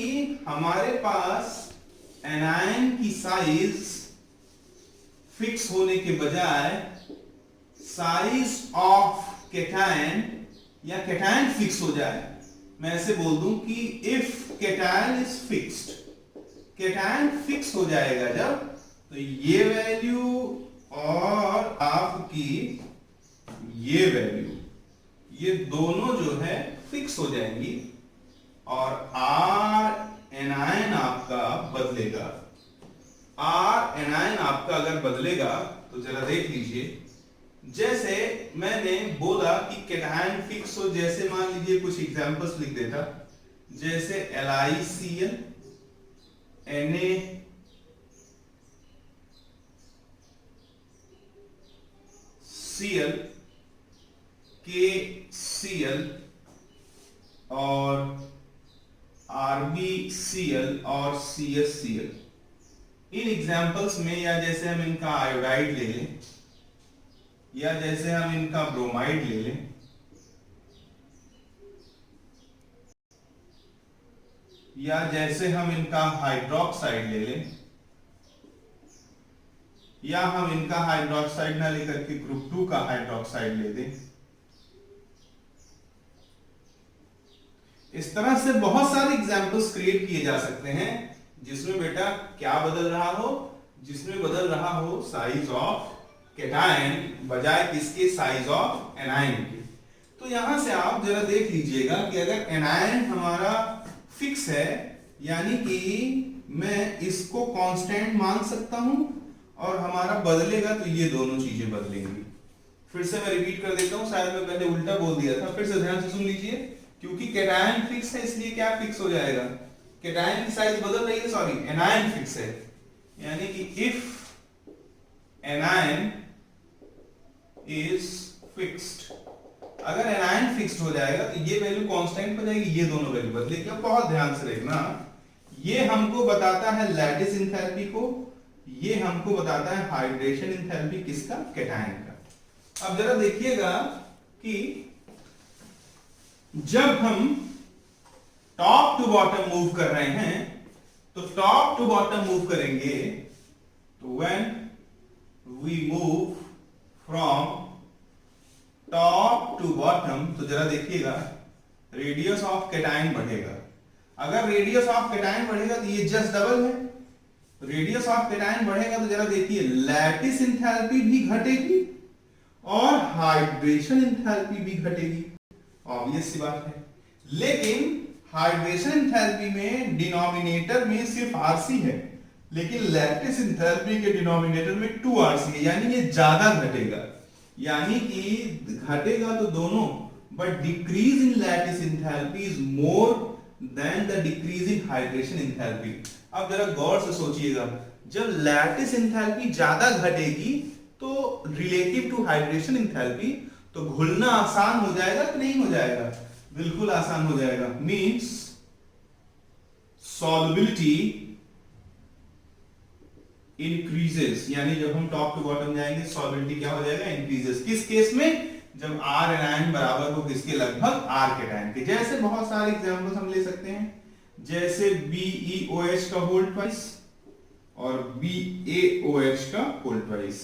हमारे पास एनायन की साइज फिक्स होने के बजाय साइज ऑफ कैटायन या कैटायन फिक्स हो जाए, मैं ऐसे बोल दूं कि if cation is fixed, cation fix हो जाएगा जब, तो ये वैल्यू और आपकी ये वैल्यू, ये दोनों जो है फिक्स हो जाएंगी और R एनायन आपका बदलेगा। R एनायन आपका अगर बदलेगा तो जरा देख लीजिए, जैसे मैंने बोला कि कैटायन फिक्स हो, जैसे मान लीजिए कुछ एग्जांपल्स लिख देता, जैसे LiCl Na Cl KCl और RbCl और CsCl। इन एग्जांपल्स में, या जैसे हम इनका आयोडाइड ले लें, या जैसे हम इनका ब्रोमाइड ले लें, या जैसे हम इनका हाइड्रोक्साइड ले लें, या हम इनका हाइड्रोक्साइड ना लेकर के ग्रुप 2 का हाइड्रोक्साइड ले दें। इस तरह से बहुत सारे एग्जांपल्स क्रिएट किए जा सकते हैं जिसमें बेटा क्या बदल रहा हो, जिसमें बदल रहा हो साइज ऑफ कैटायन बजाय किसके, साइज ऑफ एनायन के। तो यहां से आप जरा देख लीजिएगा कि अगर एनायन हमारा फिक्स है, यानी कि मैं इसको कांस्टेंट मान सकता हूं और हमारा बदलेगा तो ये दोनों चीजें बदलेंगी। फिर से मैं रिपीट कर देता हूं, शायद मैं पहले उल्टा बोल दिया था, फिर से ध्यान से सुन लीजिए। क्योंकि कैटायन फिक्स है इसलिए क्या फिक्स हो जाएगा, कैटायन की साइज बदल रही है, सॉरी एनायन फिक्स है, यानी कि इफ एनायन इज फिक्स्ड, अगर एनायन फिक्स्ड हो जाएगा तो ये वैल्यू कांस्टेंट हो जाएगी, ये दोनों वैल्यू बदलेगी। अब बहुत ध्यान से देखना, ये हमको बताता है लैटिस एंथैल्पी को, ये हमको बताता है हाइड्रेशन एंथैल्पी किसका, कैटायन का। अब जरा देखिएगा कि जब हम टॉप टू बॉटम मूव कर रहे हैं, तो टॉप टू बॉटम मूव करेंगे, तो when we move from top to bottom, तो जरा देखिएगा रेडियस ऑफ कैटायन बढ़ेगा। अगर रेडियस ऑफ कैटायन बढ़ेगा तो ये जस्ट डबल है, रेडियस ऑफ कैटायन बढ़ेगा तो जरा देखिए लैटिस एंथैल्पी भी घटेगी और हाइड्रेशन एंथैल्पी भी घटेगी, ऑब्वियस सी बात है। लेकिन हाइड्रेशन एंथैल्पी में डिनोमिनेटर में सिर्फ Rc है, लेकिन लैटिस एंथैल्पी के डिनोमिनेटर में 2Rc है, यानी ये ज्यादा घटेगा, यानी कि घटेगा तो दोनों, but decrease in lattice enthalpy is more than the decrease in hydration enthalpy. अब जरा गौर से सोचिएगा, जब लैटिस एंथैल्पी ज्यादा घटेगी तो रिलेटिव टू हाइड्रेशन एंथैल्पी, तो घुलना आसान हो जाएगा कि नहीं हो जाएगा, बिल्कुल आसान हो जाएगा। मींस सॉल्युबिलिटी इंक्रीजेस, यानी जब हम टॉप टू बॉटम जाएंगे सॉल्युबिलिटी क्या हो जाएगा, इंक्रीजेस। किस केस में, जब R एनायन बराबर हो किसके, लगभग R कैटायन के। जैसे बहुत सारे एग्जांपल्स हम ले सकते हैं, जैसे BeOH का होल ट्वाइस और BaOH का होल ट्वाइस।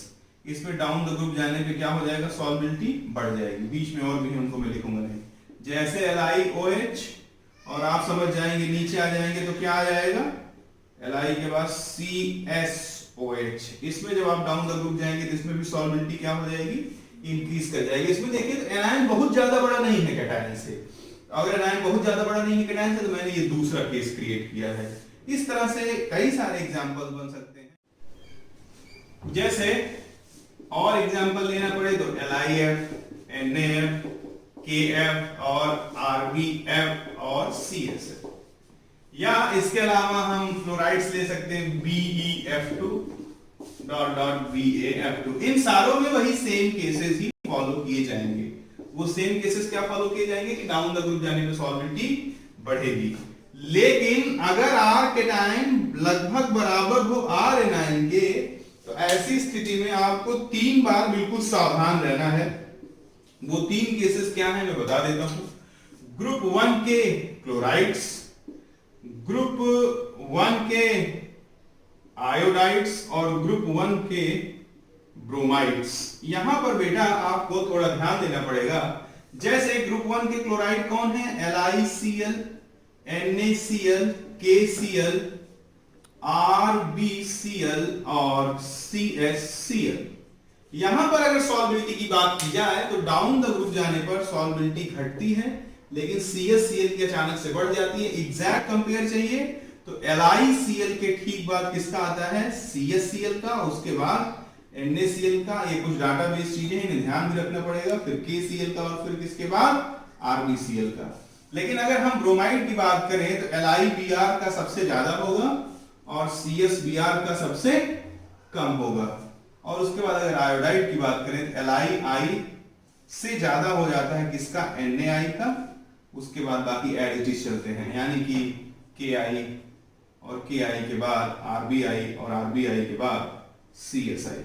इसमें डाउन द ग्रुप जाने पे क्या हो जाएगा, सॉल्युबिलिटी बढ़ जाएगी। बीच में और भी है, उनको मैं लिखूंगा नहीं, जैसे LiOH और आप समझ जाएंगे, नीचे आ जाएंगे तो क्या आ जाएगा, Li के बाद CSOH। इसमें जब आप डाउन द ग्रुप जाएंगे तो इसमें भी सॉल्युबिलिटी क्या हो जाएगी, इंक्रीज कर जाएगी। इसमें देखिए तो एनायन बहुत ज्यादा बड़ा नहीं है कैटायन से। अगर एनायन बहुत ज्यादा बड़ा नहीं है कैटायन से तो मैंने ये दूसरा केस क्रिएट किया है। इस तरह से कई सारे एग्जांपल्स बन सकते हैं। जैसे और एग्जांपल लेना पड़े तो LiF, NaF, KF और RbF और CSF, या इसके अलावा हम फ्लोराइड्स ले सकते हैं BeF2 डॉट डॉट BaF2। इन सारों में वही सेम केसेस ही फॉलो किए जाएंगे। वो सेम केसेस क्या फॉलो किए जाएंगे कि डाउन द ग्रुप जाने पे सॉल्युबिलिटी बढ़ेगी। लेकिन अगर R कैटायन लगभग बराबर हो R एनायन के, तो ऐसी स्थिति में आपको 3 बार बिल्कुल सावधान रहना है। वो 3 केसेस क्या है मैं बता देता हूं। ग्रुप 1 के क्लोराइड्स, ग्रुप 1 के आयोडाइड्स और ग्रुप 1 के ब्रोमाइड्स। यहां पर बेटा आपको थोड़ा ध्यान देना पड़ेगा। जैसे ग्रुप 1 के क्लोराइड कौन है, LiCl, NaCl, KCl, RbCl और CsCl। यहां पर अगर सॉल्युबिलिटी की बात की जाए तो डाउन द ग्रुप जाने पर सॉल्युबिलिटी घटती है, लेकिन CsCl की अचानक से बढ़ जाती है। एग्जैक्ट कंपेयर चाहिए तो LiCl के ठीक बाद किसका आता है, CsCl का, उसके बाद NaCl का। ये कुछ डाटाबेस चीजें हैं, इन्हें ध्यान भी रखना पड़ेगा। फिर KCl का और फिर किसके बाद RbCl का। लेकिन अगर हम ब्रोमाइड की बात करें तो LiBr का सबसे ज्यादा होगा और CsBr का सबसे कम होगा। और उसके बाद अगर आयोडाइड की बात करें तो LiI से ज्यादा हो जाता है किसका, NaI का। उसके बाद बाकी एडिटिव चलते हैं, यानी कि KI और KI के बाद RbI और RbI के बाद CSI।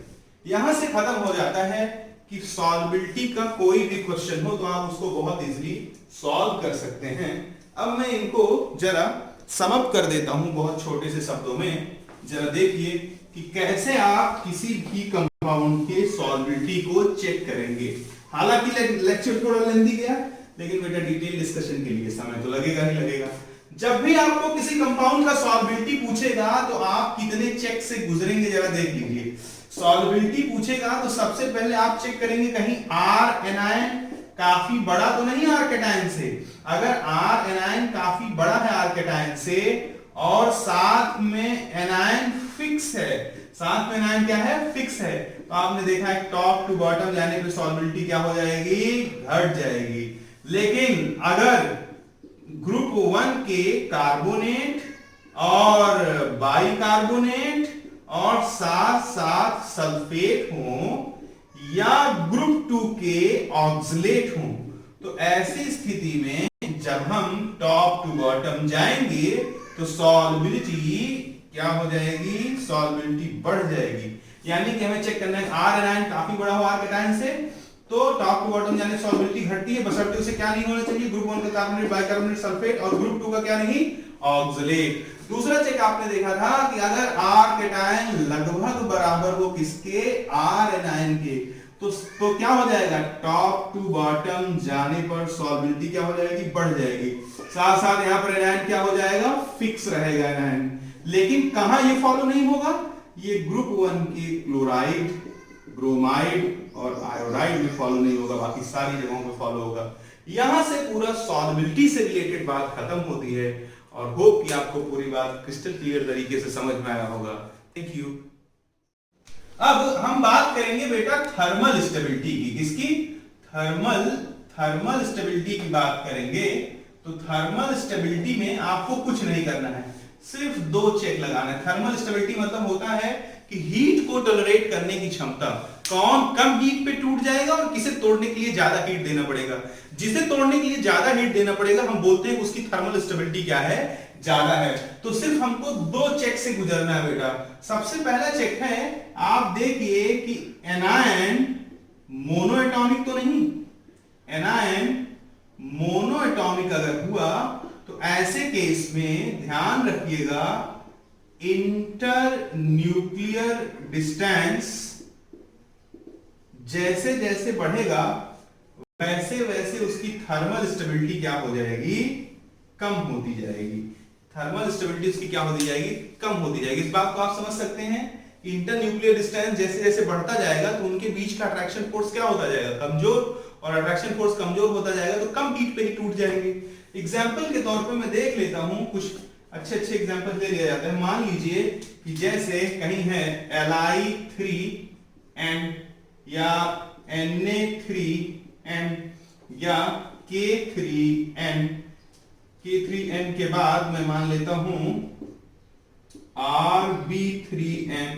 यहां से खत्म हो जाता है कि सॉल्युबिलिटी का कोई भी क्वेश्चन हो तो आप उसको बहुत इजीली सॉल्व कर सकते हैं। अब मैं इनको जरा समअप कर देता हूं बहुत छोटे से शब्दों में। जरा देखिए कि कैसे आप किसी भी कंपाउंड के सॉल्युबिलिटी को चेक करेंगे। हालांकि लेक्चर थोड़ा लेंथी गया, लेकिन बेटा डिटेल डिस्कशन के लिए समय तो लगेगा ही लगेगा। जब भी आपको किसी कंपाउंड का सॉल्युबिलिटी पूछेगा तो आप कितने चेक से गुजरेंगे जरा देख लीजिए। सॉल्युबिलिटी पूछेगा तो सबसे पहले आप चेक करेंगे कहीं R एनायन काफी बड़ा तो नहीं R कैटायन से। अगर R एनायन काफी बड़ा है R कैटायन से और साथ में एनायन फिक्स है, साथ में एनायन क्या है, फिक्स है, तो आपने देखा है टॉप टू बॉटम जाने पे सॉल्युबिलिटी क्या हो जाएगी, घट जाएगी। लेकिन अगर ग्रुप 1 के कार्बोनेट और बाइकार्बोनेट और साथ साथ सल्फेट हो, या ग्रुप 2 के ऑक्सलेट हो, तो ऐसी स्थिति में जब हम टॉप टू बॉटम जाएंगे तो सॉल्युबिलिटी क्या हो जाएगी, सॉल्युबिलिटी बढ़ जाएगी। यानी कि हमें चेक करना है R एनायन काफी बड़ा हो R कैटायन से, तो टॉप टू बॉटम जाने सॉल्युबिलिटी घटती है, बशर्ते उसे क्या नहीं होना चाहिए, ग्रुप 1 का कार्बोनेट, बाइकार्बोनेट, सल्फेट, और ग्रुप 2 का क्या नहीं, ऑक्सलेट। दूसरा चेक आपने देखा था कि अगर R कैटायन लगभग बराबर हो किसके, R एनायन के, तो क्या हो जाएगा, टॉप टू बॉटम जाने पर सॉल्युबिलिटी क्या हो जाएगी, बढ़ जाएगी। साथ साथ यहां पर एनायन क्या हो जाएगा, फिक्स रहेगा एनायन। लेकिन कहां ये फॉलो नहीं होगा, ये ग्रुप 1 के क्लोराइड, ब्रोमाइड और आयोडाइड में फॉलो नहीं होगा, बाकी सारी जगहों पे फॉलो होगा। यहां से पूरा सॉल्युबिलिटी से रिलेटेड बात खत्म होती है और होप कि आपको पूरी बात क्रिस्टल क्लियर तरीके से समझ में आया होगा। Thank you. अब हम बात करेंगे बेटा थर्मल स्टेबिलिटी की। किसकी, थर्मल स्टेबिलिटी की बात करेंगे। तो थर्मल स्टेबिलिटी में आपको कुछ नहीं करना है, सिर्फ 2 चेक लगाना है। थर्मल स्टेबिलिटी मतलब होता है कि हीट को टॉलरेट करने की क्षमता, कौन कम हीट पे टूट जाएगा और किसे तोड़ने के लिए ज्यादा हीट देना पड़ेगा। जिसे तोड़ने के लिए ज्यादा हीट देना पड़ेगा हम बोलते हैं उसकी थर्मल स्टेबिलिटी क्या है, ज्यादा है। तो सिर्फ हमको 2 चेक से गुजरना है बेटा। सबसे पहला चेक है, आप देखिए कि एनायन मोनोएटॉमिक तो नहीं, एनायन मोनोएटॉमिक अगर हुआ तो ऐसे केस में ध्यान रखिएगा इंटर न्यूक्लियर डिस्टेंस जैसे जैसे बढ़ेगा वैसे वैसे उसकी थर्मल स्टेबिलिटी क्या हो जाएगी, कम होती जाएगी। थर्मल स्टेबिलिटी उसकी क्या होती जाएगी, कम होती जाएगी। इस बात को आप समझ सकते हैं, इंटर न्यूक्लियर डिस्टेंस जैसे जैसे बढ़ता जाएगा तो उनके बीच का अट्रैक्शन फोर्स क्या होता जाएगा, कमजोर, और अट्रैक्शन फोर्स कमजोर होता जाएगा तो कम हीट पे ही टूट जाएंगे। एग्जाम्पल के तौर पे मैं देख लेता हूं, कुछ अच्छे अच्छे एग्जाम्पल ले लिया जाता है। मान लीजिए कि जैसे कहीं है Li3n या Na3n या K3n, K3n के बाद मैं मान लेता हूं Rb3n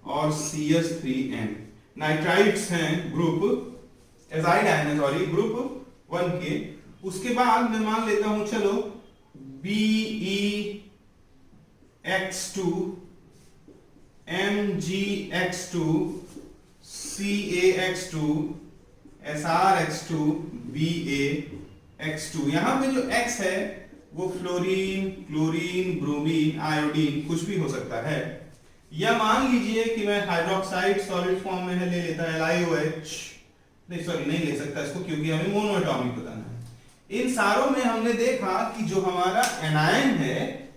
और CS3n, नाइट्राइड्स हैं ग्रुप, एजाइड आयन है सॉरी, ग्रुप 1 के। उसके बाद मैं मान लेता हूं चलो BeX2 MgX2 CaX2 SrX2 BaX2। यहां पे जो X है वो फ्लोरीन, क्लोरीन, ब्रोमीन, आयोडीन कुछ भी हो सकता है। या मान लीजिए कि मैं हाइड्रोक्साइड सॉलिड फॉर्म में है ले लेता है LiOH, नहीं सॉरी नहीं ले सकता इसको क्योंकि हमें मोनो एटॉमिक बताना है। इन सारों में हमने देखा कि जो हमारा एनायन है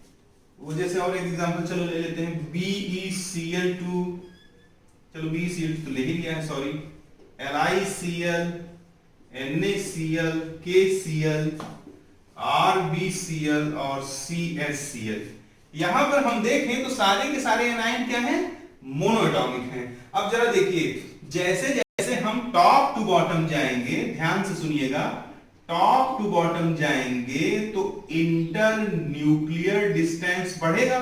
वो, जैसे और एक एग्जांपल चलो ले लेते हैं BeCl2, चलो BeCl2 तो ले ही लिया है sorry, LiCl, NaCl, KCl, RbCl और CsCl। यहां पर हम देखें तो सारे के सारे एनायन क्या हैं, मोनो एटॉमिक हैं। अब जरा देखिए, जैसे जैसे हम टॉप टू बॉटम जाएंगे, ध्यान से सुनिएगा, टॉप टू बॉटम जाएंगे तो इंटर न्यूक्लियर डिस्टेंस बढ़ेगा।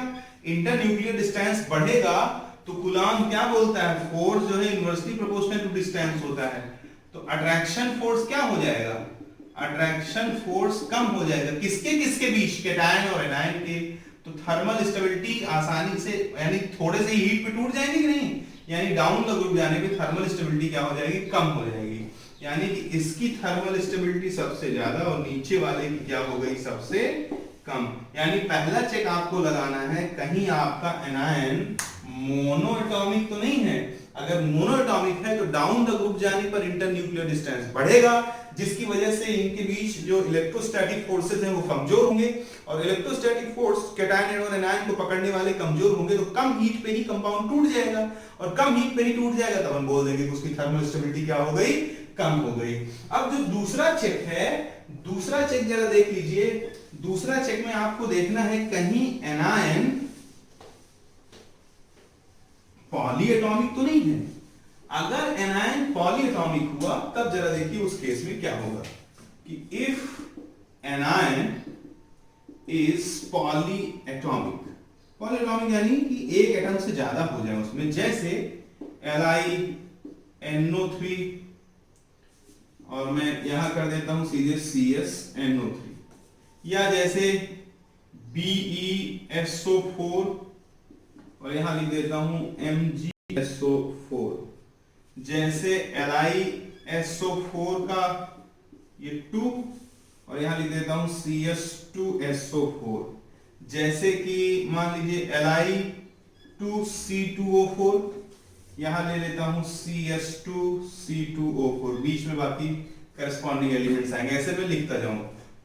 इंटर न्यूक्लियर डिस्टेंस बढ़ेगा तो कूलॉम क्या बोलता है, फोर्स जो है इनवर्सली प्रोपोर्शनल टू डिस्टेंस होता है। तो अट्रैक्शन फोर्स क्या हो जाएगा, अट्रैक्शन फोर्स कम हो जाएगा। किसके किसके बीच, कैटायन और एनायन के। तो थर्मल स्टेबिलिटी आसानी से, यानी थोड़े से हीट पे टूट जाएंगे कि नहीं, यानी डाउन द ग्रुप जाने पे थर्मल स्टेबिलिटी क्या हो जाएगी, कम हो जाएगी। यानी कि इसकी थर्मल स्टेबिलिटी सबसे ज्यादा और नीचे वाले की क्या हो गई, सबसे कम। यानी पहला चेक आपको लगाना है कहीं आपका एनायन मोनो एटॉमिक तो नहीं है। अगर मोनो एटॉमिक है तो डाउन द ग्रुप जाने पर इंटर न्यूक्लियर डिस्टेंस बढ़ेगा, जिसकी वजह से इनके बीच जो इलेक्ट्रोस्टैटिक फोर्सेस हैं वो कमजोर होंगे, और इलेक्ट्रोस्टैटिक फोर्स कैटायन और एनायन को पकड़ने वाले कमजोर होंगे तो कम हीट पे ही कंपाउंड टूट जाएगा, और कम हीट पे ही टूट जाएगा तब हम बोल देंगे कि उसकी थर्मल स्टेबिलिटी क्या हो गई, कम हो गई। अब जो दूसरा चेक है, दूसरा चेक जरा देख लीजिए। दूसरा चेक में आपको देखना है कहीं एनायन पॉलीएटॉमिक तो नहीं है। अगर एनायन पॉलीएटॉमिक हुआ तब जरा देखिए उस केस में क्या होगा कि if anion is polyatomic, polyatomic यानी कि एक एटम से ज्यादा हो जाए उसमें, जैसे LiNO3 और मैं यहां कर देता हूं सीधे CsNO3, या जैसे BeSO4 और यहां लिख देता हूं MgSO4, जैसे LiSO4 का ये 2 और यहां लिख देता हूं CS2SO4, जैसे कि मान लीजिए Li2C2O4, यहां ले लेता हूं CS2C2O4, बीच में बाकी करस्पॉन्डिंग एलिमेंट्स आएंगे। ऐसे मैं लिखता जाऊं।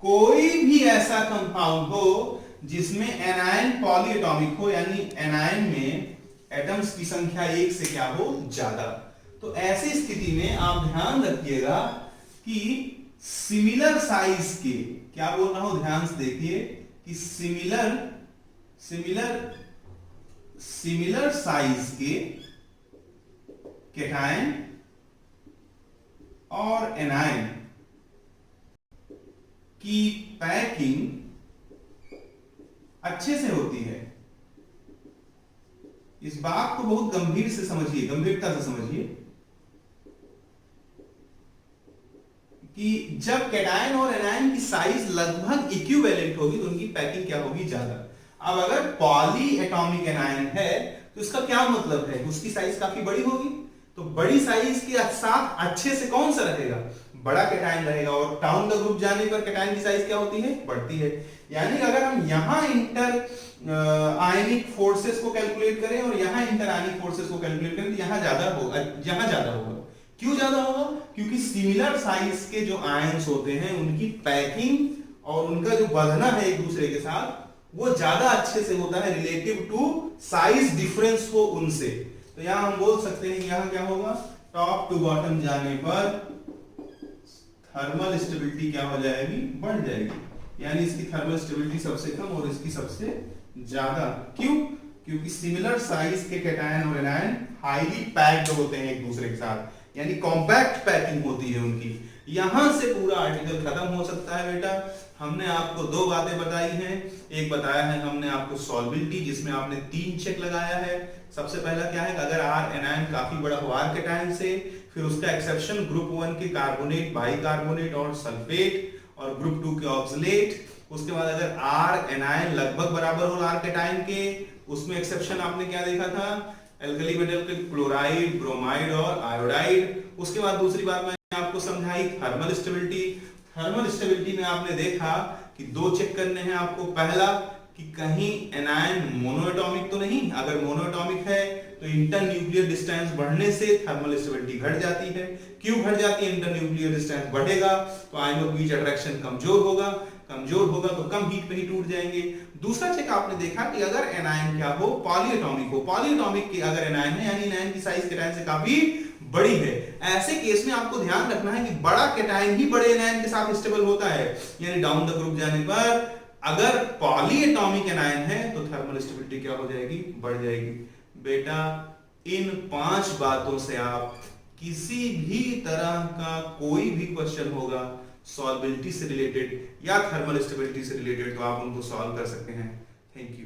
कोई भी ऐसा कंपाउंड हो जिसमें एनायन पॉलीएटॉमिक हो, यानी एनायन में एटम्स की संख्या एक से क्या हो, ज्यादा, तो ऐसी स्थिति में आप ध्यान रखिएगा कि सिमिलर साइज के, क्या बोल रहा हूं ध्यान से देखिए, कि सिमिलर साइज के कैटायन और एनायन की पैकिंग अच्छे से होती है। इस बात को बहुत गंभीर से समझिए, गंभीरता से समझिए कि जब कैटायन और एनायन की साइज लगभग इक्विवेलेंट होगी तो उनकी पैकिंग क्या होगी, ज्यादा। अब अगर पॉली एटॉमिक एनायन है तो इसका क्या मतलब है, उसकी साइज काफी बड़ी होगी, तो बड़ी साइज के साथ अच्छे से कौन सा रहेगा, बड़ा कैटायन रहेगा, और डाउन द ग्रुप जाने पर कैटायन की साइज क्या होती है, बढ़ती है। यानी अगर हम यहाँ इंटर आयनिक फोर्सेस को कैलकुलेट करें और यहाँ इंटर आयनिक फोर्सेस को कैलकुलेट करें तो यहाँ ज्यादा होगा, यहाँ ज्यादा होगा। क्यों ज्यादा होगा? क्योंकि सिमिलर साइज के जो आयंस होते हैं उनकी पैकिंग और उनका जो बंधना है एक दूसरे के साथ वो ज्यादा अच्छे से होता है रिलेटिव टू साइज डिफरेंस हो उनसे। तो यहां हम बोल सकते हैं यहां क्या होगा, टॉप टू बॉटम जाने पर थर्मल स्टेबिलिटी क्या हो जाएगी, बढ़ जाएगी। यानी इसकी थर्मल स्टेबिलिटी सबसे कम और इसकी सबसे ज्यादा। क्यों? क्योंकि सिमिलर साइज के कैटायन और एनायन हाईली पैक्ड होते हैं एक दूसरे के साथ, यानी कॉम्पैक्ट पैकिंग होती है उनकी। यहां से पूरा आर्टिकल खत्म हो सकता है बेटा। हमने आपको दो बातें बताई हैं। एक बताया है हमने आपको सॉल्बिलिटी, जिसमें आपने 3 चेक लगाया है। सबसे पहला क्या है, अगर आर एनायन काफी बड़ा हो आर कैटायन से, फिर उसका एक्सेप्शन ग्रुप 1 के कार्बोनेट, बाइकार्बोनेट और सल्फेट, और ग्रुप 2 के ऑक्सलेट। उसके बाद अगर आर एनायन लगभग बराबर हो आर कैटायन के, उसमें एक्सेप्शन आपने क्या देखा था, एल्कली मेटल के क्लोराइड, ब्रोमाइड और आयोडाइड। उसके बाद दूसरी बात मैंने आपको समझाई थर्मल स्टेबिलिटी। थर्मल स्टेबिलिटी में आपने देखा कि 2 चेक करने हैं आपको। पहला कि कहीं एनायन मोनोएटॉमिक तो नहीं, अगर मोनोएटॉमिक है तो इंटर न्यूक्लियर डिस्टेंस बढ़ने से थर्मल स्टेबिलिटी घट जाती है। क्यों घट जाती है? इंटर न्यूक्लियर डिस्टेंस बढ़ेगा तो आयनों के बीच अट्रैक्शन कमजोर होगा, कमजोर होगा तो कम हीट पे ही टूट जाएंगे। दूसरा चेक आपने देखा कि अगर एनायन क्या हो, पॉलीएटॉमिक हो। पॉलीएटॉमिक के अगर एनायन है यानी एनायन की साइज कैटायन से काफी बड़ी है। ऐसे केस में आपको ध्यान रखना है कि बड़ा कैटायन ही बड़े एनायन के साथ स्टेबल होता है, यानी डाउन द ग्रुप जाने पर अगर पॉलीएटॉमिक एनायन है तो थर्मल स्टेबिलिटी क्या हो जाएगी, बढ़ जाएगी। बेटा इन 5 बातों से आप किसी भी तरह का कोई भी क्वेश्चन होगा सॉल्बिलिटी से रिलेटेड या थर्मल स्टेबिलिटी से रिलेटेड तो आप उनको सॉल्व कर सकते हैं। Thank you.